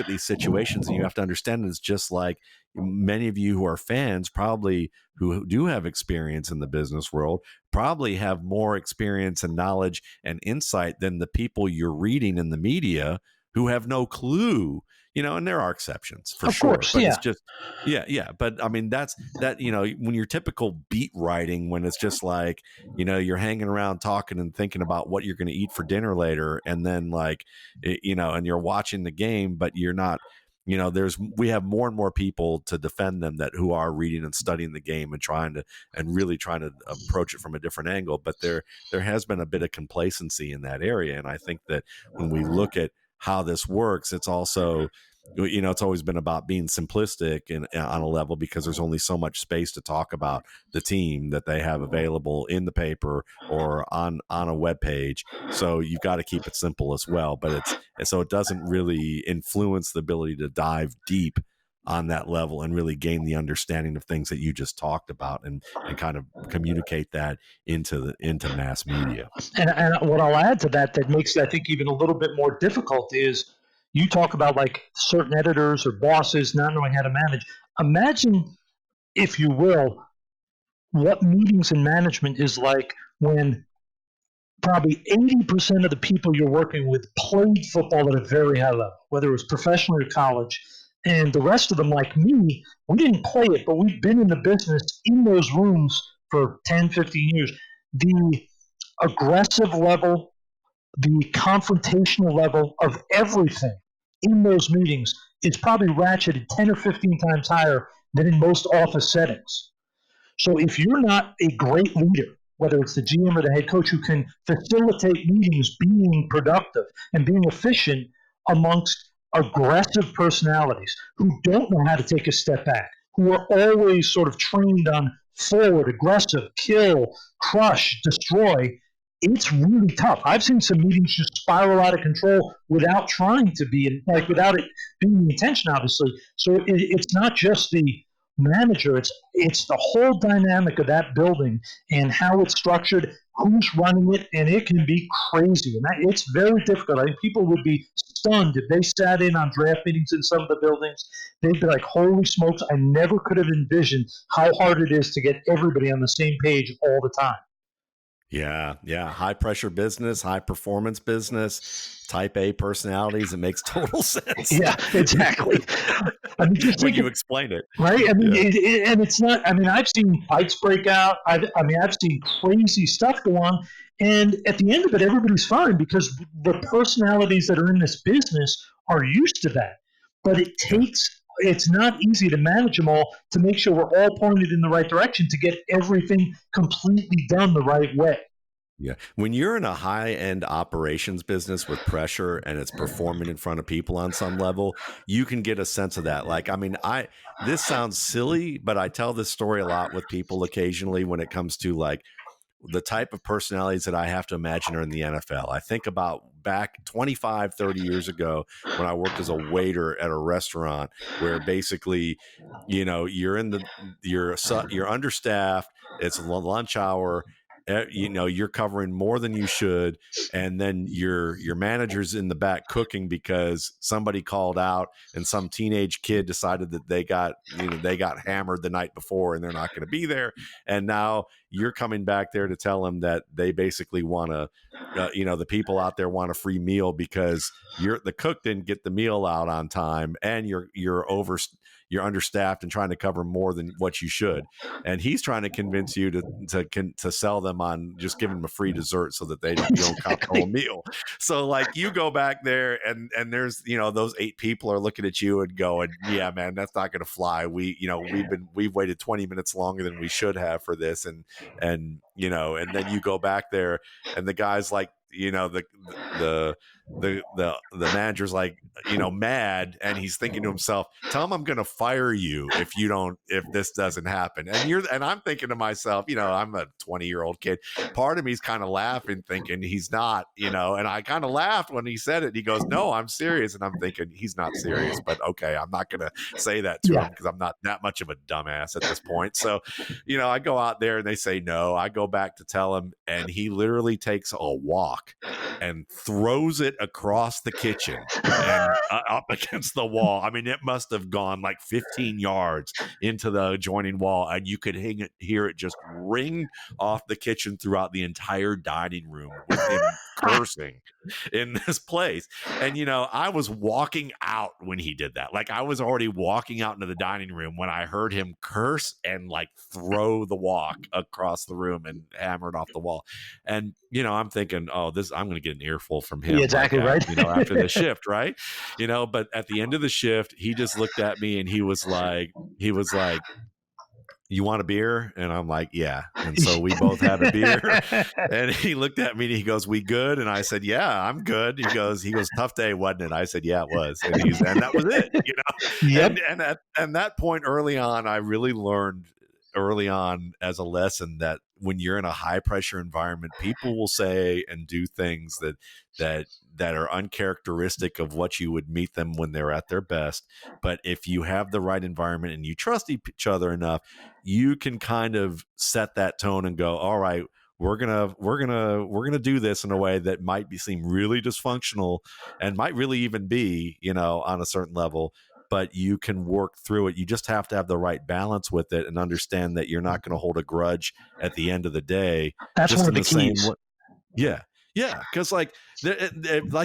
these situations and you have to understand it's just like many of you who are fans, probably who do have experience in the business world, probably have more experience and knowledge and insight than the people you're reading in the media who have no clue, and there are exceptions for sure. Course, but yeah. It's just, yeah. But I mean, that's that, when you're typical beat writing, when it's just like, you're hanging around talking and thinking about what you're going to eat for dinner later. And then like, and you're watching the game, but you're not, we have more and more people to defend them who are reading and studying the game and really trying to approach it from a different angle. But there has been a bit of complacency in that area. And I think that when we look at how this works, it's also, it's always been about being simplistic and on a level, because there's only so much space to talk about the team that they have available in the paper or on a web page. So you've got to keep it simple as well. But so it doesn't really influence the ability to dive deep on that level and really gain the understanding of things that you just talked about, and kind of communicate that into mass media. And what I'll add to that makes it, I think, even a little bit more difficult is you talk about like certain editors or bosses not knowing how to manage. Imagine, if you will, what meetings and management is like when probably 80% of the people you're working with played football at a very high level, whether it was professional or college. And the rest of them, like me, we didn't play it, but we've been in the business in those rooms for 10, 15 years. The aggressive level, the confrontational level of everything in those meetings is probably ratcheted 10 or 15 times higher than in most office settings. So if you're not a great leader, whether it's the GM or the head coach who can facilitate meetings being productive and being efficient amongst aggressive personalities who don't know how to take a step back, who are always sort of trained on forward, aggressive, kill, crush, destroy, it's really tough. I've seen some meetings just spiral out of control without trying to be, like without it being the intention, obviously. So it's not just the manager, it's the whole dynamic of that building and how it's structured, who's running it, and it can be crazy. And it's very difficult. I think people would be stunned if they sat in on draft meetings in some of the buildings. They'd be like, holy smokes, I never could have envisioned how hard it is to get everybody on the same page all the time. Yeah. High pressure business, high performance business, type A personalities. It makes total sense. Yeah, exactly. I mean, just when you explain it, right? I mean, and it's not. I mean, I've seen fights break out. I've seen crazy stuff go on, and at the end of it, everybody's fine because the personalities that are in this business are used to that. But it takes. It's not easy to manage them all to make sure we're all pointed in the right direction to get everything completely done the right way. Yeah. When you're in a high-end operations business with pressure and it's performing in front of people on some level, you can get a sense of that. Like, I mean, this sounds silly, but I tell this story a lot with people occasionally when it comes to like the type of personalities that I have to imagine are in the NFL. I think about back 25, 30 years ago when I worked as a waiter at a restaurant where basically, you're understaffed. It's lunch hour. You're covering more than you should. And then your manager's in the back cooking because somebody called out and some teenage kid decided that they got hammered the night before and they're not going to be there. And now you're coming back there to tell them that they basically want to, the people out there want a free meal because the cook didn't get the meal out on time and you're understaffed and trying to cover more than what you should. And he's trying to convince you to sell them on just giving them a free dessert so that you don't count the whole meal. So like you go back there and there's, those 8 people are looking at you and going, yeah, man, that's not going to fly. We've waited 20 minutes longer than we should have for this. And then you go back there and the guy's like, the the manager's like, mad, and he's thinking to himself, tell him I'm going to fire you if this doesn't happen. And I'm thinking to myself, I'm a 20-year-old kid. Part of me is kind of laughing, thinking he's not, and I kind of laughed when he said it. He goes, no, I'm serious. And I'm thinking he's not serious, but okay, I'm not going to say that to him because I'm not that much of a dumbass at this point. So, I go out there and they say no. I go back to tell him, and he literally takes a walk and throws it across the kitchen and up against the wall. I mean, it must have gone like 15 yards into the adjoining wall, and you could hear it just ring off the kitchen throughout the entire dining room with him cursing in this place. And, I was walking out when he did that. Like, I was already walking out into the dining room when I heard him curse and like throw the walk across the room and hammer it off the wall. And, I'm thinking, I'm going to get an earful from him. Yeah, exactly right. After the shift, right? But at the end of the shift, he just looked at me and he was like, you want a beer? And I'm like, yeah. And so we both had a beer. And he looked at me and he goes, we good? And I said, yeah, I'm good. He goes, tough day, wasn't it? I said, yeah, it was. And that was it, Yep. And that point early on, I really learned early on as a lesson that when you're in a high pressure environment, people will say and do things that are uncharacteristic of what you would meet them when they're at their best. But if you have the right environment and you trust each other enough, you can kind of set that tone and go, all right, we're gonna do this in a way that might seem really dysfunctional and might really even be, on a certain level, but you can work through it. You just have to have the right balance with it and understand that you're not going to hold a grudge at the end of the day. That's just one of the keys. Yeah. Because like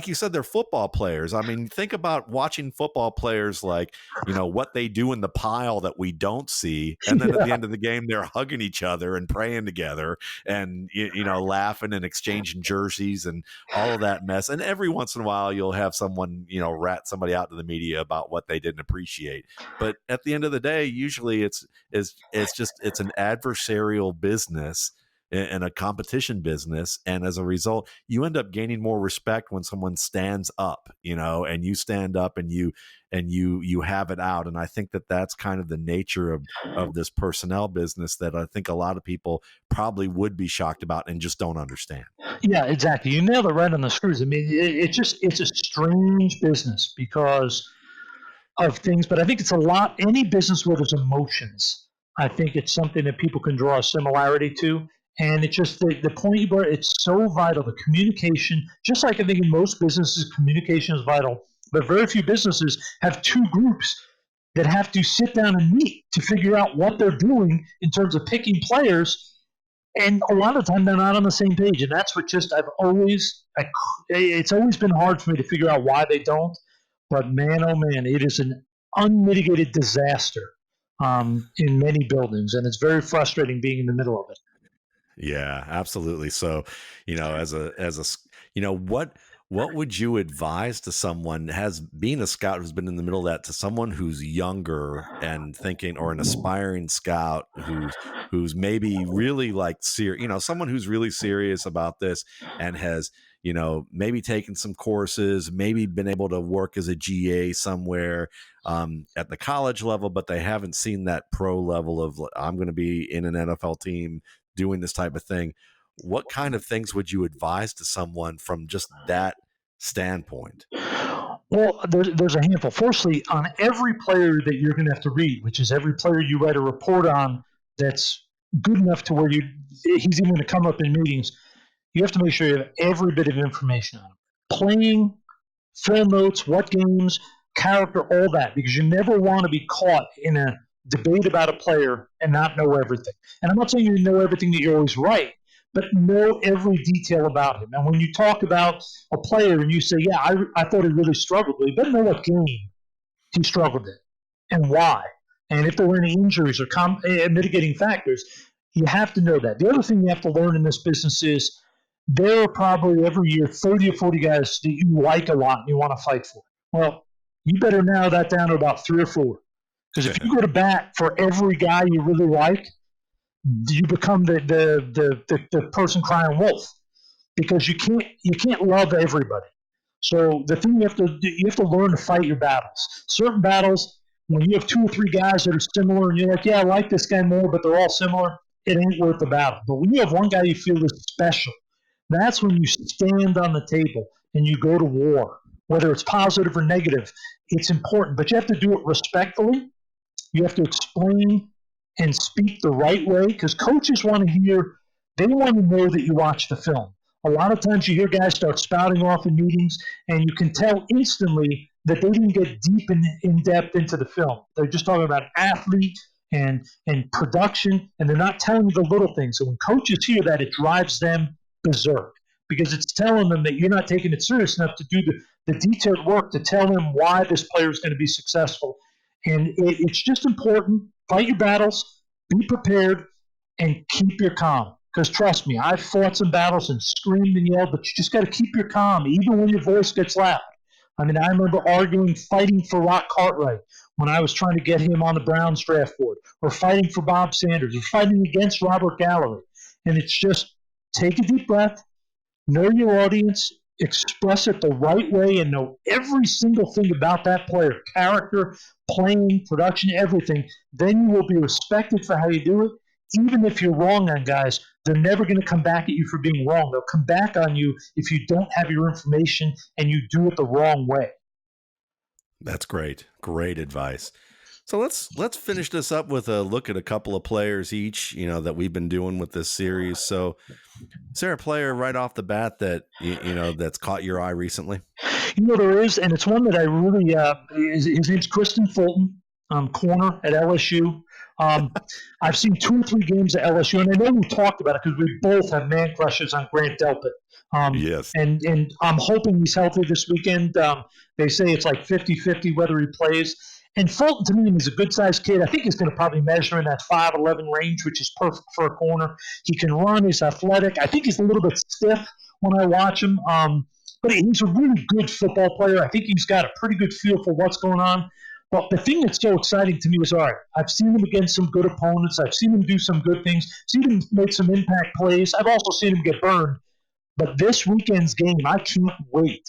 you said, they're football players. I mean, think about watching football players, like, what they do in the pile that we don't see. And then at the end of the game, they're hugging each other and praying together and, laughing and exchanging jerseys and all of that mess. And every once in a while, you'll have someone, rat somebody out to the media about what they didn't appreciate. But at the end of the day, usually it's an adversarial business and a competition business. And as a result, you end up gaining more respect when someone stands up, and you stand up and you have it out. And I think that that's kind of the nature of this personnel business that I think a lot of people probably would be shocked about and just don't understand. Yeah, exactly. You nailed it right on the screws. I mean, it's a strange business because of things, but I think it's any business where there's emotions. I think it's something that people can draw a similarity to. And it's just the point you brought, it's so vital. The communication, just like I think in most businesses, communication is vital. But very few businesses have two groups that have to sit down and meet to figure out what they're doing in terms of picking players. And a lot of the time they're not on the same page. And that's what it's always been hard for me to figure out why they don't. But man, oh man, it is an unmitigated disaster in many buildings. And it's very frustrating being in the middle of it. Yeah, absolutely. So, what would you advise to someone being a scout who's been in the middle of that, to someone who's younger and thinking, or an aspiring scout who's maybe really like someone who's really serious about this and has, maybe taken some courses, maybe been able to work as a GA somewhere at the college level, but they haven't seen that pro level of, I'm going to be in an NFL team doing this type of thing. What kind of things would you advise to someone from just that standpoint? Well, there's a handful. Firstly, on every player that you're going to have to read, which is every player you write a report on that's good enough to where he's even going to come up in meetings, you have to make sure you have every bit of information on him. Playing, film notes, what games, character, all that, because you never want to be caught in a debate about a player and not know everything. And I'm not saying you know everything that you're always right, but know every detail about him. And when you talk about a player and you say, yeah, I thought he really struggled, but you better know what game he struggled in and why. And if there were any injuries or mitigating factors, you have to know that. The other thing you have to learn in this business is there are probably every year 30 or 40 guys that you like a lot and you want to fight for. Well, you better narrow that down to about 3 or 4. Because if you go to bat for every guy you really like, you become the person crying wolf, because you can't love everybody. So the thing you have to learn to fight your battles. Certain battles, when you have two or three guys that are similar, and you're like, yeah, I like this guy more, but they're all similar, it ain't worth the battle. But when you have one guy you feel is special, that's when you stand on the table and you go to war. Whether it's positive or negative, it's important, but you have to do it respectfully. You have to explain and speak the right way because coaches want to hear, they want to know that you watch the film. A lot of times you hear guys start spouting off in meetings, and you can tell instantly that they didn't get deep and in depth into the film. They're just talking about athlete and production, and they're not telling you the little things. So when coaches hear that, it drives them berserk because it's telling them that you're not taking it serious enough to do the detailed work to tell them why this player is going to be successful. And it's just important. Fight your battles, be prepared, and keep your calm. Because trust me, I've fought some battles and screamed and yelled, but you just got to keep your calm, even when your voice gets loud. I mean, I remember arguing, fighting for Rock Cartwright when I was trying to get him on the Browns draft board, or fighting for Bob Sanders, or fighting against Robert Gallery. And it's just take a deep breath, know your audience, express it the right way, and know every single thing about that player, character, playing, production, everything. Then you will be respected for how you do it. Even if you're wrong on guys, they're never going to come back at you for being wrong. They'll come back on you if you don't have your information and you do it the wrong way. That's great. Great advice. So let's finish this up with a look at a couple of players each, that we've been doing with this series. So is there a player right off the bat that, that's caught your eye recently? There is, and it's one that I really, his name's Kristen Fulton, corner at LSU. I've seen 2 or 3 games at LSU, and I know we talked about it because we both have man crushes on Grant Delpit. Yes. And I'm hoping he's healthy this weekend. They say it's like 50-50 whether he plays. And Fulton, to me, he's a good-sized kid. I think he's going to probably measure in that 5'11" range, which is perfect for a corner. He can run. He's athletic. I think he's a little bit stiff when I watch him. But he's a really good football player. I think he's got a pretty good feel for what's going on. But the thing that's so exciting to me is, all right, I've seen him against some good opponents. I've seen him do some good things. Seen him make some impact plays. I've also seen him get burned. But this weekend's game, I can't wait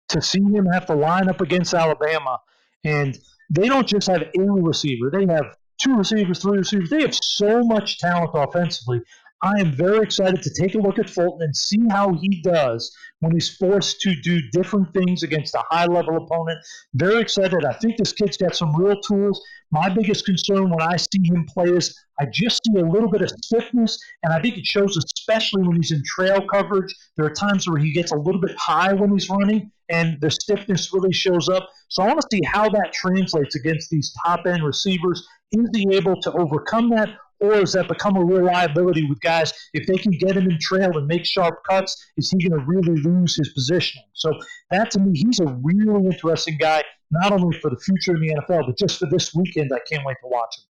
to see him have to line up against Alabama. And they don't just have a receiver. They have 2 receivers, 3 receivers. They have so much talent offensively. I am very excited to take a look at Fulton and see how he does when he's forced to do different things against a high-level opponent. Very excited. I think this kid's got some real tools. My biggest concern when I see him play is I just see a little bit of stiffness, and I think it shows especially when he's in trail coverage. There are times where he gets a little bit high when he's running, and the stiffness really shows up. So I want to see how that translates against these top-end receivers. Is he able to overcome that, or has that become a real liability with guys? If they can get him in trail and make sharp cuts, is he going to really lose his positioning? So that, to me, he's a really interesting guy, not only for the future in the NFL, but just for this weekend. I can't wait to watch him.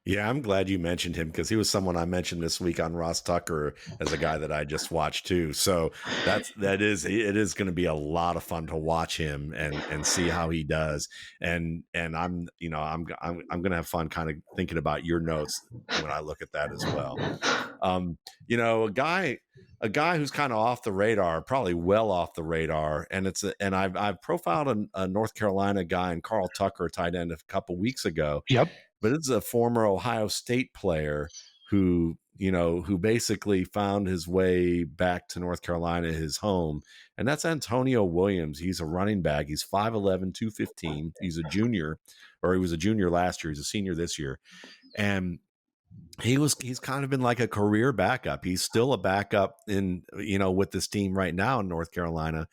Yeah, I'm glad you mentioned him because he was someone I mentioned this week on Ross Tucker as a guy that I just watched too. So it is going to be a lot of fun to watch him and see how he does. And I'm going to have fun kind of thinking about your notes when I look at that as well. A guy who's kind of off the radar, probably well off the radar, and I've profiled a North Carolina guy and Carl Tucker, tight end, a couple weeks ago. Yep. But it's a former Ohio State player who basically found his way back to North Carolina, his home. And that's Antonio Williams. He's a running back. He's 5'11", 215. He's a junior, or he was a junior last year. He's a senior this year. And he's kind of been like a career backup. He's still a backup with this team right now in North Carolina.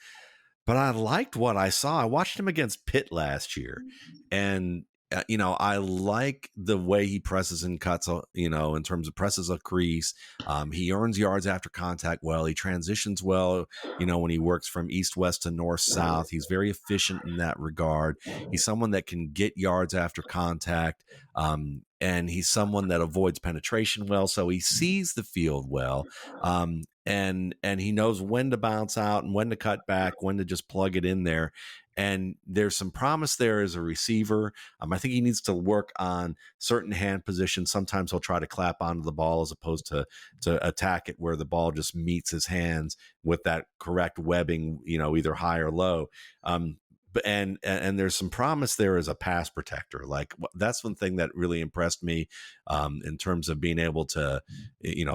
But I liked what I saw. I watched him against Pitt last year, and I like the way he presses and cuts, in terms of presses a crease. He earns yards after contact well. He transitions well, when he works from east-west to north-south. He's very efficient in that regard. He's someone that can get yards after contact, and he's someone that avoids penetration well, so he sees the field well. and he knows when to bounce out and when to cut back, when to just plug it in there. And there's some promise there as a receiver. I think he needs to work on certain hand positions. Sometimes he'll try to clap onto the ball as opposed to attack it where the ball just meets his hands with that correct webbing, either high or low. And there's some promise there as a pass protector. Like that's one thing that really impressed me in terms of being able to,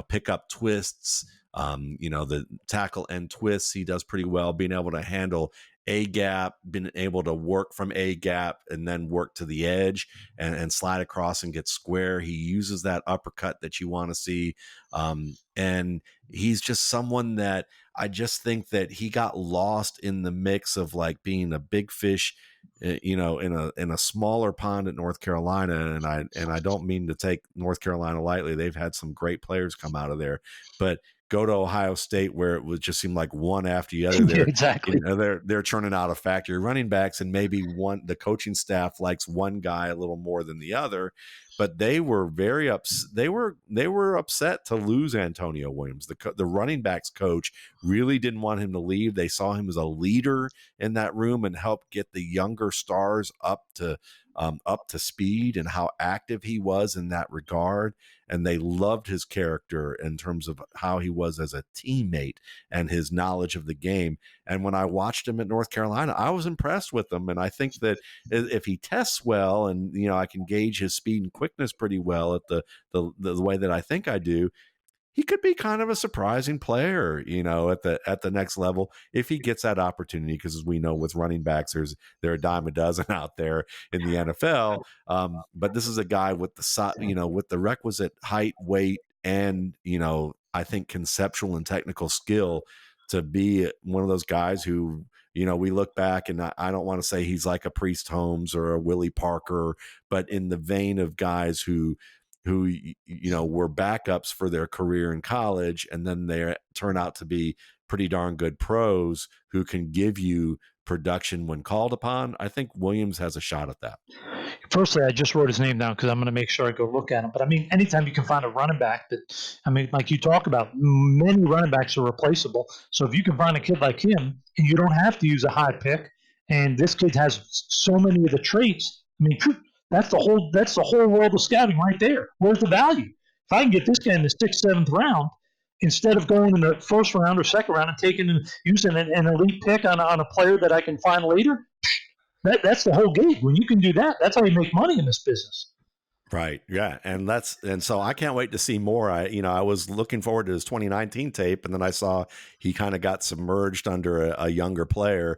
pick up twists. The tackle and twists he does pretty well. Being able to handle a gap, being able to work from a gap and then work to the edge and slide across and get square. He uses that uppercut that you want to see. And he's just someone that I just think that he got lost in the mix of like being a big fish, in a smaller pond at North Carolina. And I don't mean to take North Carolina lightly. They've had some great players come out of there, but go to Ohio State where it would just seem like one after the other. Yeah, exactly. They're churning out a factory running backs, and maybe the coaching staff likes one guy a little more than the other. But they were very they were upset to lose Antonio Williams. The running backs coach really didn't want him to leave. They saw him as a leader in that room and help get the younger stars up to speed and how active he was in that regard. And they loved his character in terms of how he was as a teammate and his knowledge of the game. And when I watched him at North Carolina, I was impressed with him. And I think that if he tests well and, I can gauge his speed and quickness pretty well at the way that I think I do, he could be kind of a surprising player, at the next level if he gets that opportunity. Because as we know, with running backs, there are a dime a dozen out there in the NFL. But this is a guy with with the requisite height, weight, and I think conceptual and technical skill to be one of those guys who, we look back and I don't want to say he's like a Priest Holmes or a Willie Parker, but in the vein of guys who were backups for their career in college, and then they turn out to be pretty darn good pros who can give you production when called upon. I think Williams has a shot at that. Firstly, I just wrote his name down because I'm going to make sure I go look at him. But anytime you can find a running back like you talk about, many running backs are replaceable. So if you can find a kid like him and you don't have to use a high pick, and this kid has so many of the traits, that's the whole world of scouting right there. Where's the value? If I can get this guy in the 6th, 7th round, instead of going in the first round or second round and using an elite pick on a player that I can find later, that's the whole game. When you can do that, that's how you make money in this business. Right. Yeah. And so I can't wait to see more. I was looking forward to his 2019 tape, and then I saw he kind of got submerged under a younger player.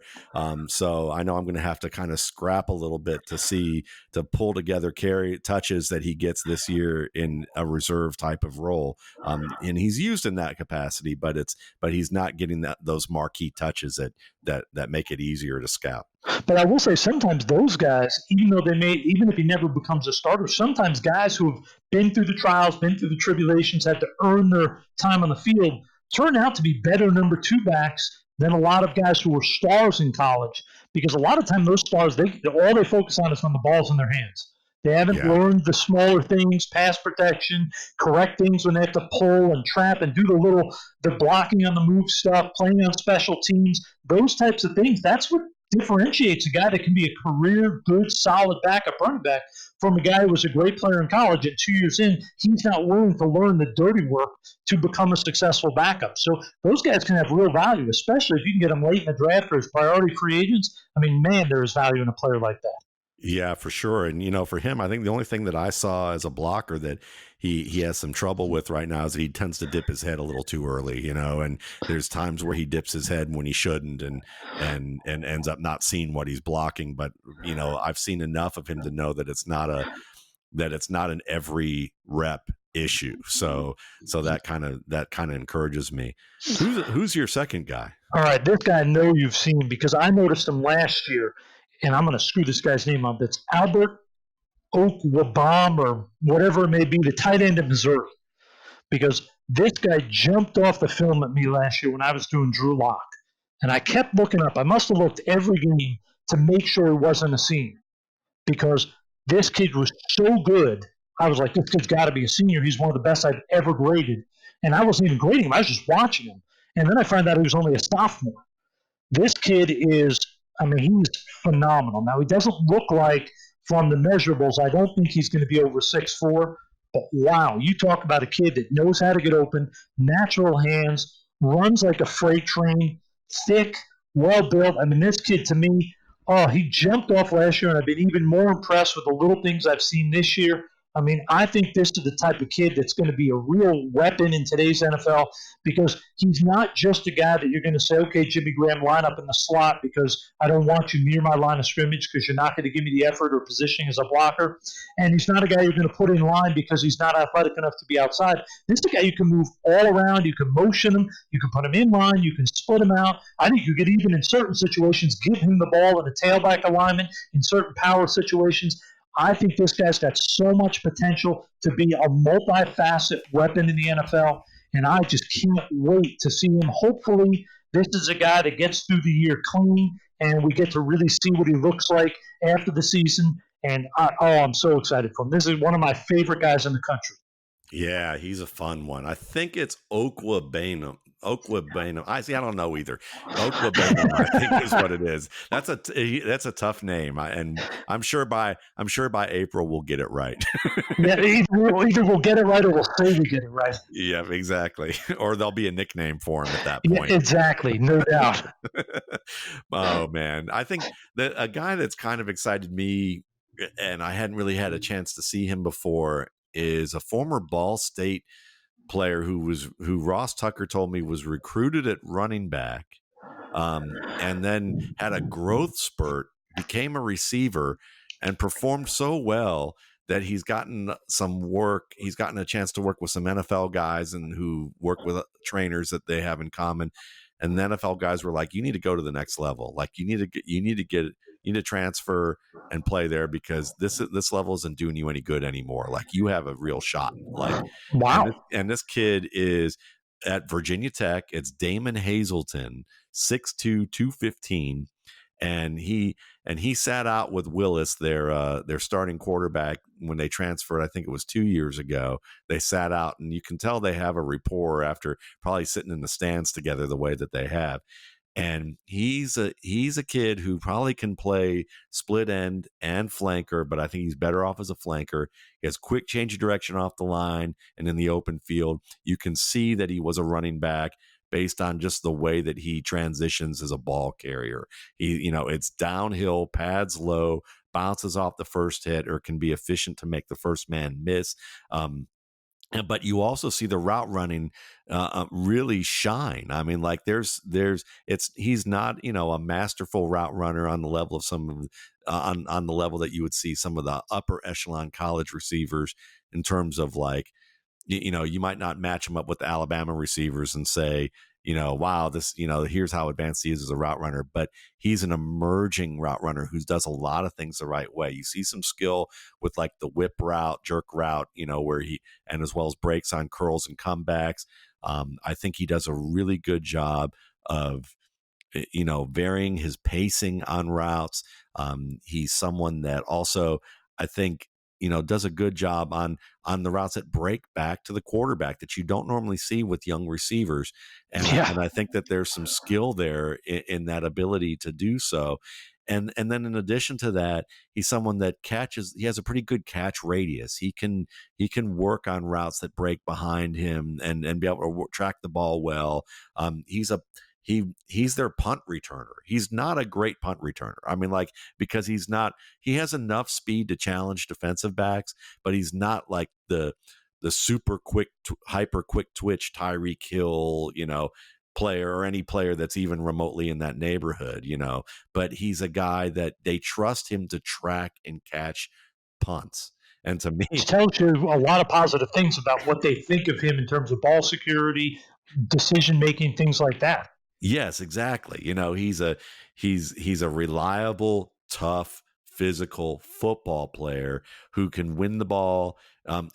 So I know I'm going to have to kind of scrap a little bit to pull together carry touches that he gets this year in a reserve type of role. And he's used in that capacity, but he's not getting those marquee touches that make it easier to scout. But I will say sometimes those guys, even if he never becomes a starter, sometimes guys who have been through the trials, been through the tribulations, had to earn their time on the field, turn out to be better number 2 backs than a lot of guys who were stars in college. Because a lot of time those stars, all they focus on is when the ball's in their hands. They haven't learned the smaller things, pass protection, correct things when they have to pull and trap and do the blocking on the move stuff, playing on special teams, those types of things. That's what differentiates a guy that can be a career, good, solid backup running back from a guy who was a great player in college and 2 years in, he's not willing to learn the dirty work to become a successful backup. So those guys can have real value, especially if you can get them late in the draft or as priority free agents. There is value in a player like that. Yeah, for sure. And, for him, I think the only thing that I saw as a blocker that he has some trouble with right now is that he tends to dip his head a little too early, and there's times where he dips his head when he shouldn't and ends up not seeing what he's blocking. But, I've seen enough of him to know that it's not an every rep issue. So that kind of encourages me. Who's your second guy? All right. This guy I know you've seen because I noticed him last year. And I'm going to screw this guy's name up. It's Albert Okwuegbunam or whatever it may be, the tight end of Missouri. Because this guy jumped off the film at me last year when I was doing Drew Lock. And I kept looking up. I must have looked every game to make sure it wasn't a senior. Because this kid was so good. I was like, this kid's got to be a senior. He's one of the best I've ever graded. and I wasn't even grading him. I was just watching him. And then I found out he was only a sophomore. This kid is, I mean, he's phenomenal. Now, he doesn't look like, from the measurables, I don't think he's going to be over 6'4". But wow, you talk about a kid that knows how to get open, natural hands, runs like a freight train, thick, well built. I mean, this kid to me, oh, he jumped off last year, and I've been even more impressed with the little things I've seen this year. I mean, I think this is the type of kid that's going to be a real weapon in today's NFL because he's not just a guy that you're going to say, okay, Jimmy Graham, line up in the slot because I don't want you near my line of scrimmage because you're not going to give me the effort or positioning as a blocker. And he's not a guy you're going to put in line because he's not athletic enough to be outside. This is a guy you can move all around. You can motion him. You can put him in line. You can split him out. I think you could even in certain situations give him the ball in a tailback alignment in certain power situations. I think this guy's got so much potential to be a multifaceted weapon in the NFL, and I just can't wait to see him. Hopefully, this is a guy that gets through the year clean, and we get to really see what he looks like after the season. And I'm so excited for him. This is one of my favorite guys in the country. Yeah, he's a fun one. I think it's Okwuegbunam. I don't know either. Okwuegbunam, I think is what it is. That's a tough name, and I'm sure by April we'll get it right. Yeah, either we'll get it right or we'll say we get it right. Yeah, exactly. Or there'll be a nickname for him at that point. Yeah, exactly, no doubt. Oh man, I think that a guy that's kind of excited me, and I hadn't really had a chance to see him before, is a former Ball State player who Ross Tucker told me was recruited at running back, and then had a growth spurt, became a receiver, and performed so well that he's gotten some work. He's gotten a chance to work with some NFL guys and who work with trainers that they have in common. And the NFL guys were like, "You need to go to the next level. Like you need to transfer and play there because this level isn't doing you any good anymore. Like you have a real shot." Like, wow. And this kid is at Virginia Tech. It's Damon Hazleton, 6'2", 215. And he sat out with Willis, their starting quarterback, when they transferred. I think it was 2 years ago. They sat out, and you can tell they have a rapport after probably sitting in the stands together the way that they have. And he's a kid who probably can play split end and flanker, but I think he's better off as a flanker. He has quick change of direction off the line and in the open field. You can see that he was a running back based on just the way that he transitions as a ball carrier. It's downhill, pads low, bounces off the first hit, or can be efficient to make the first man miss. But you also see the route running really shine. I mean, like he's not, a masterful route runner on the level of on the level that you would see some of the upper echelon college receivers in terms of like, you might not match him up with the Alabama receivers and say, wow, this, here's how advanced he is as a route runner. But he's an emerging route runner who does a lot of things the right way. You see some skill with like the whip route, jerk route, where and as well as breaks on curls and comebacks. I think he does a really good job of, varying his pacing on routes. He's someone that also, I think, does a good job on the routes that break back to the quarterback that you don't normally see with young receivers. And I think that there's some skill there in that ability to do so. And then in addition to that, he's someone that he has a pretty good catch radius. He can work on routes that break behind him and be able to track the ball well. He's their punt returner. He's not a great punt returner. I mean, like, because he has enough speed to challenge defensive backs, but he's not like the super quick, hyper quick twitch Tyreek Hill, player, or any player that's even remotely in that neighborhood, but he's a guy that they trust him to track and catch punts. And to me, it tells you a lot of positive things about what they think of him in terms of ball security, decision making, things like that. Yes, exactly. He's a reliable, tough, physical football player who can win the ball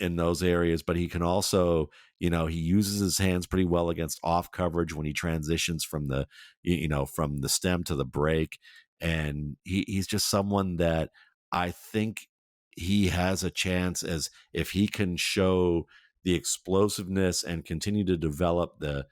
in those areas, but he can also, he uses his hands pretty well against off coverage when he transitions from the stem to the break. And he's just someone that I think he has a chance, as if he can show the explosiveness and continue to develop the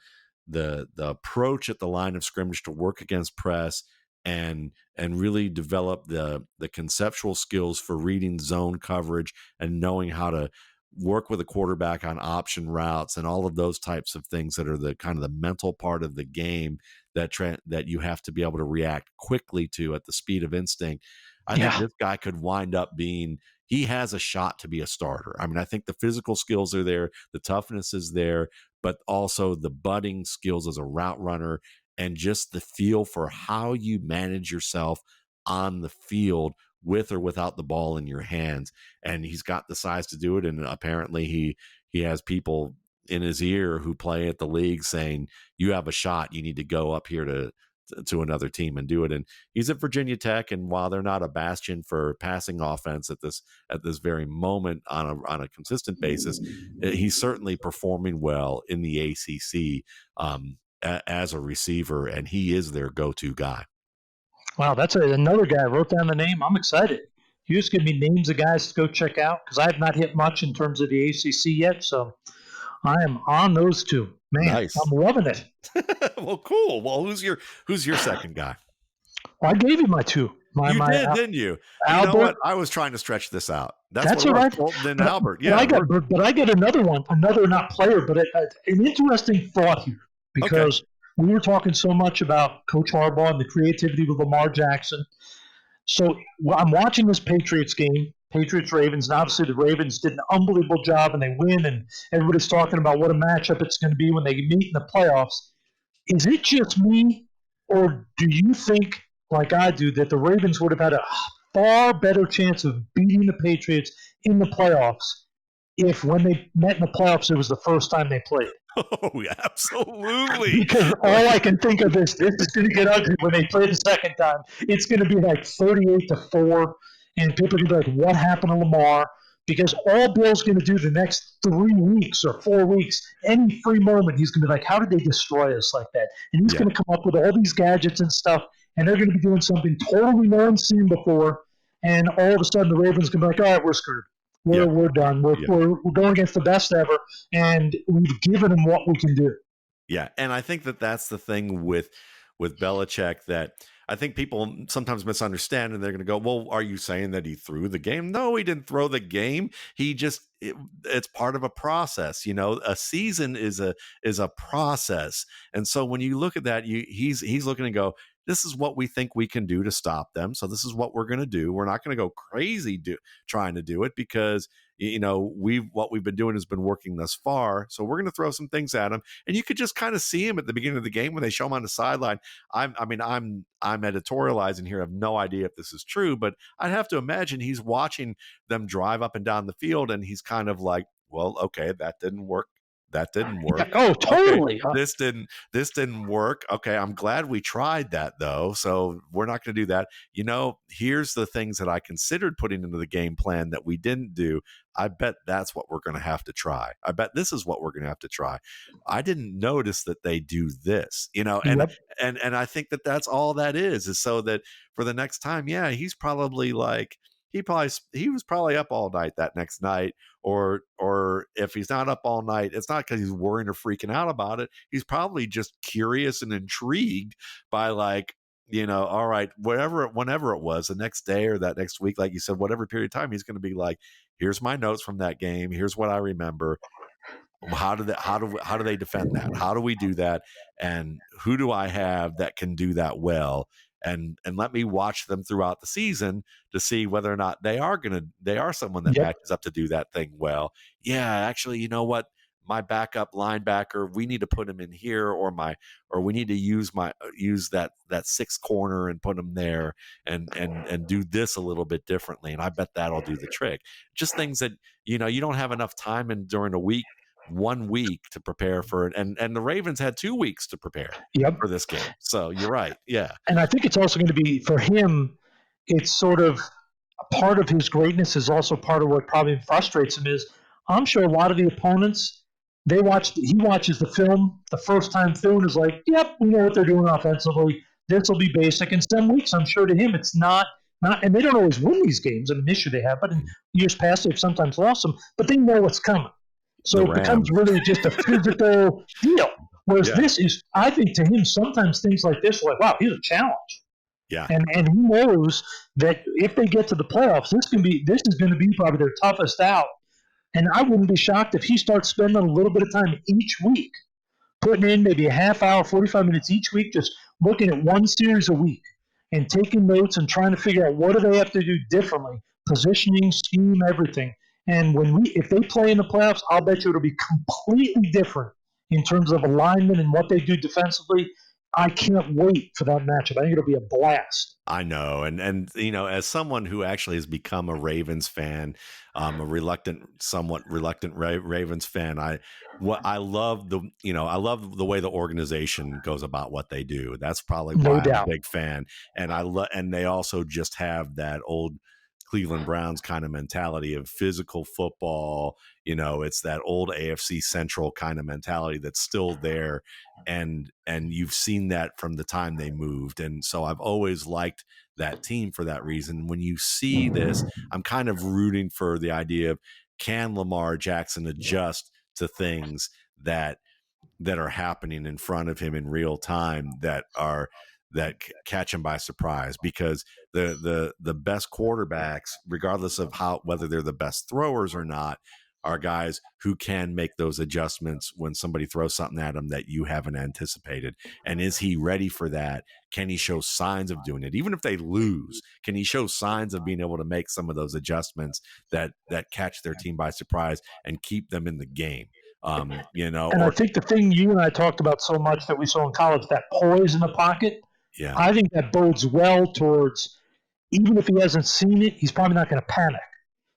approach at the line of scrimmage to work against press and really develop the conceptual skills for reading zone coverage and knowing how to work with a quarterback on option routes and all of those types of things that are the kind of the mental part of the game that you have to be able to react quickly to at the speed of instinct. I think this guy could wind up being, he has a shot to be a starter. I mean, I think the physical skills are there, the toughness is there, but also the budding skills as a route runner and just the feel for how you manage yourself on the field with or without the ball in your hands. And he's got the size to do it. And apparently he has people in his ear who play at the league saying, you have a shot, you need to go up here to another team and do it. And he's at Virginia Tech, and while they're not a bastion for passing offense at this very moment on a consistent basis, he's certainly performing well in the ACC as a receiver, and he is their go-to guy. Wow, that's another guy. I wrote down the name. I'm excited. You just give me names of guys to go check out because I have not hit much in terms of the ACC yet, so I am on those two. Man, nice. I'm loving it. Well, cool. Well, who's your second guy? Well, I gave you my two. Didn't you? Albert. You know what? I was trying to stretch this out. That's all right. Fulton and Albert. Yeah. But I get another one. Another not player, but an interesting thought here because we were talking so much about Coach Harbaugh and the creativity with Lamar Jackson. So I'm watching this Patriots game, Patriots-Ravens, and obviously the Ravens did an unbelievable job and they win, and everybody's talking about what a matchup it's going to be when they meet in the playoffs. Is it just me, or do you think, like I do, that the Ravens would have had a far better chance of beating the Patriots in the playoffs if when they met in the playoffs it was the first time they played? Oh, absolutely. Because all I can think of is this is going to get ugly when they play the second time. It's going to be like 38-4, and people are going to be like, what happened to Lamar? Because all Bill's going to do the next 3 weeks or 4 weeks, any free moment, he's going to be like, how did they destroy us like that? And he's going to come up with all these gadgets and stuff, and they're going to be doing something totally no one's seen before, and all of a sudden the Ravens going to be like, all right, we're screwed. We're done. We're going against the best ever, and we've given them what we can do. Yeah, and I think that's the thing with Belichick that I think people sometimes misunderstand, and they're going to go, well, are you saying that he threw the game? No, he didn't throw the game. He just it's part of a process. You know, a season is a process, and so when you look at that, he's looking to go, this is what we think we can do to stop them. So this is what we're going to do. We're not going to go crazy trying to do it because, you know, what we've been doing has been working thus far. So we're going to throw some things at him. And you could just kind of see him at the beginning of the game when they show him on the sideline. I'm editorializing here. I have no idea if this is true, but I'd have to imagine he's watching them drive up and down the field. And he's kind of like, well, okay, that didn't work. That didn't work. Yeah, oh, totally. Okay, this didn't work. Okay, I'm glad we tried that though. So we're not going to do that. You know, here's the things that I considered putting into the game plan that we didn't do. I bet that's what we're going to have to try. I bet this is what we're going to have to try. I didn't notice that they do this, you know, and I think that's all that is so that for the next time, yeah, he's probably like, he was probably up all night that next night, or if he's not up all night, it's not because he's worrying or freaking out about it. He's probably just curious and intrigued by, like, you know, all right, whenever it was the next day or that next week, like you said, whatever period of time, he's going to be like, here's my notes from that game. Here's what I remember. How do they defend that? How do we do that? And who do I have that can do that well? And let me watch them throughout the season to see whether or not they are someone that matches up to do that thing well. Yeah, actually, you know what? My backup linebacker, we need to put him in here, or we need to use that sixth corner and put him there, and do this a little bit differently. And I bet that'll do the trick. Just things that, you know, you don't have enough time during a week. 1 week to prepare for it, and the Ravens had 2 weeks to prepare for this game. So you're right, yeah. And I think it's also going to be for him. It's sort of a part of his greatness is also part of what probably frustrates him. Is I'm sure a lot of the opponents he watches the film the first time through and is like, yep, we know what they're doing offensively. This will be basic. And some weeks, I'm sure to him, it's not. And they don't always win these games. I mean, this year they have, but in years past they've sometimes lost them. But they know what's coming. So it becomes Rams. really just a physical deal. Whereas Yeah. this is, I think to him, sometimes things like this are like, wow, here's a challenge. Yeah. And he knows that if they get to the playoffs, this is going to be probably their toughest out. And I wouldn't be shocked if he starts spending a little bit of time each week, putting in maybe a half hour, 45 minutes each week, just looking at one series a week and taking notes and trying to figure out what do they have to do differently, positioning, scheme, everything. And if they play in the playoffs, I'll bet you it'll be completely different in terms of alignment and what they do defensively. I can't wait for that matchup. I think it'll be a blast. I know, and as someone who actually has become a Ravens fan, somewhat reluctant Ravens fan, I love the way the organization goes about what they do. That's probably why I'm a big fan, and and they also just have that old Cleveland Browns kind of mentality of physical football. It's that old AFC Central kind of mentality that's still there. And you've seen that from the time they moved. And so I've always liked that team for that reason. When you see this, I'm kind of rooting for the idea of, can Lamar Jackson adjust to things that are happening in front of him in real time that catch him by surprise? Because the best quarterbacks, regardless of whether they're the best throwers or not, are guys who can make those adjustments when somebody throws something at him that you haven't anticipated. And is he ready for that? Can he show signs of doing it? Even if they lose, can he show signs of being able to make some of those adjustments that catch their team by surprise and keep them in the game? And I think the thing you and I talked about so much that we saw in college, that poise in the pocket, yeah, I think that bodes well towards, even if he hasn't seen it, he's probably not going to panic.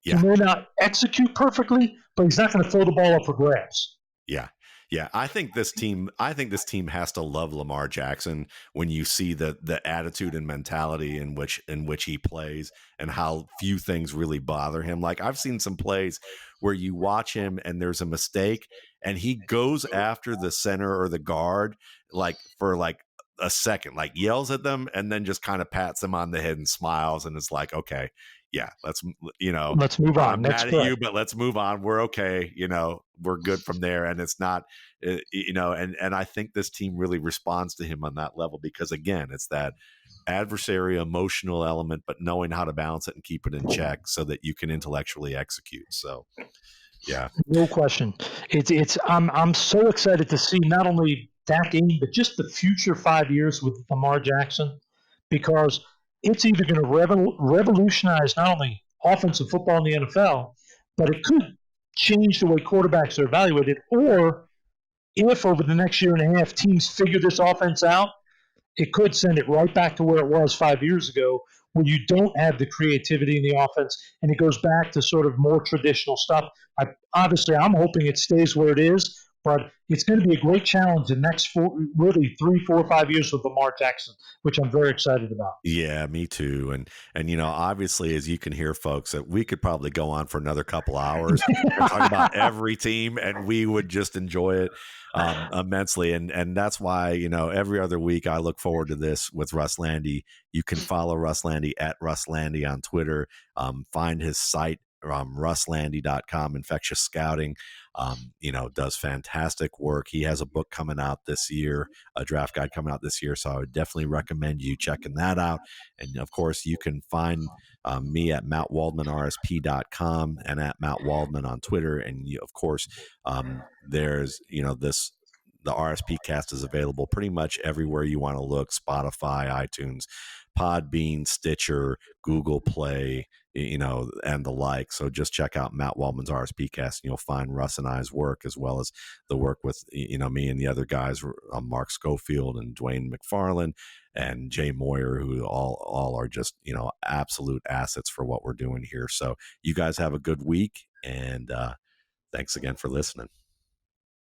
Yeah. He may not execute perfectly, but he's not going to throw the ball up for grabs. Yeah. Yeah, I think this team has to love Lamar Jackson when you see the attitude and mentality in which he plays and how few things really bother him. Like, I've seen some plays where you watch him and there's a mistake and he goes after the center or the guard for a second, yells at them and then just kind of pats them on the head and smiles and is like, okay, yeah, let's move on. I'm mad at you, but let's move on. We're okay. We're good from there. And it's not, and I think this team really responds to him on that level because, again, it's that adversary emotional element, but knowing how to balance it and keep it in check so that you can intellectually execute. So, yeah, no question. I'm so excited to see not only that game, but just the future 5 years with Lamar Jackson, because it's either going to revolutionize not only offensive football in the NFL, but it could change the way quarterbacks are evaluated. Or if over the next year and a half teams figure this offense out, it could send it right back to where it was 5 years ago, where you don't have the creativity in the offense, and it goes back to sort of more traditional stuff. Obviously, I'm hoping it stays where it is, but it's going to be a great challenge the next 3, 4, 5 years with Lamar Jackson, which I'm very excited about. Yeah, me too. And obviously, as you can hear, folks, that we could probably go on for another couple hours and talk about every team, and we would just enjoy it immensely. And that's why, every other week I look forward to this with Russ Lande. You can follow Russ Lande at Russ Lande on Twitter. Find his site, russlande.com, Infectious Scouting. Does fantastic work. He has a book coming out this year, a draft guide coming out this year. So I would definitely recommend you checking that out. And of course, you can find me at mattwaldmanrsp.com and at Matt Waldman on Twitter. And of course, there's, the RSP cast is available pretty much everywhere you want to look: Spotify, iTunes, Podbean, Stitcher, Google Play, and the like. So just check out Matt Waldman's RSP cast and you'll find Russ and I's work, as well as the work with, me and the other guys, Mark Schofield and Dwayne McFarland and Jay Moyer, who all are just, absolute assets for what we're doing here. So you guys have a good week, and thanks again for listening.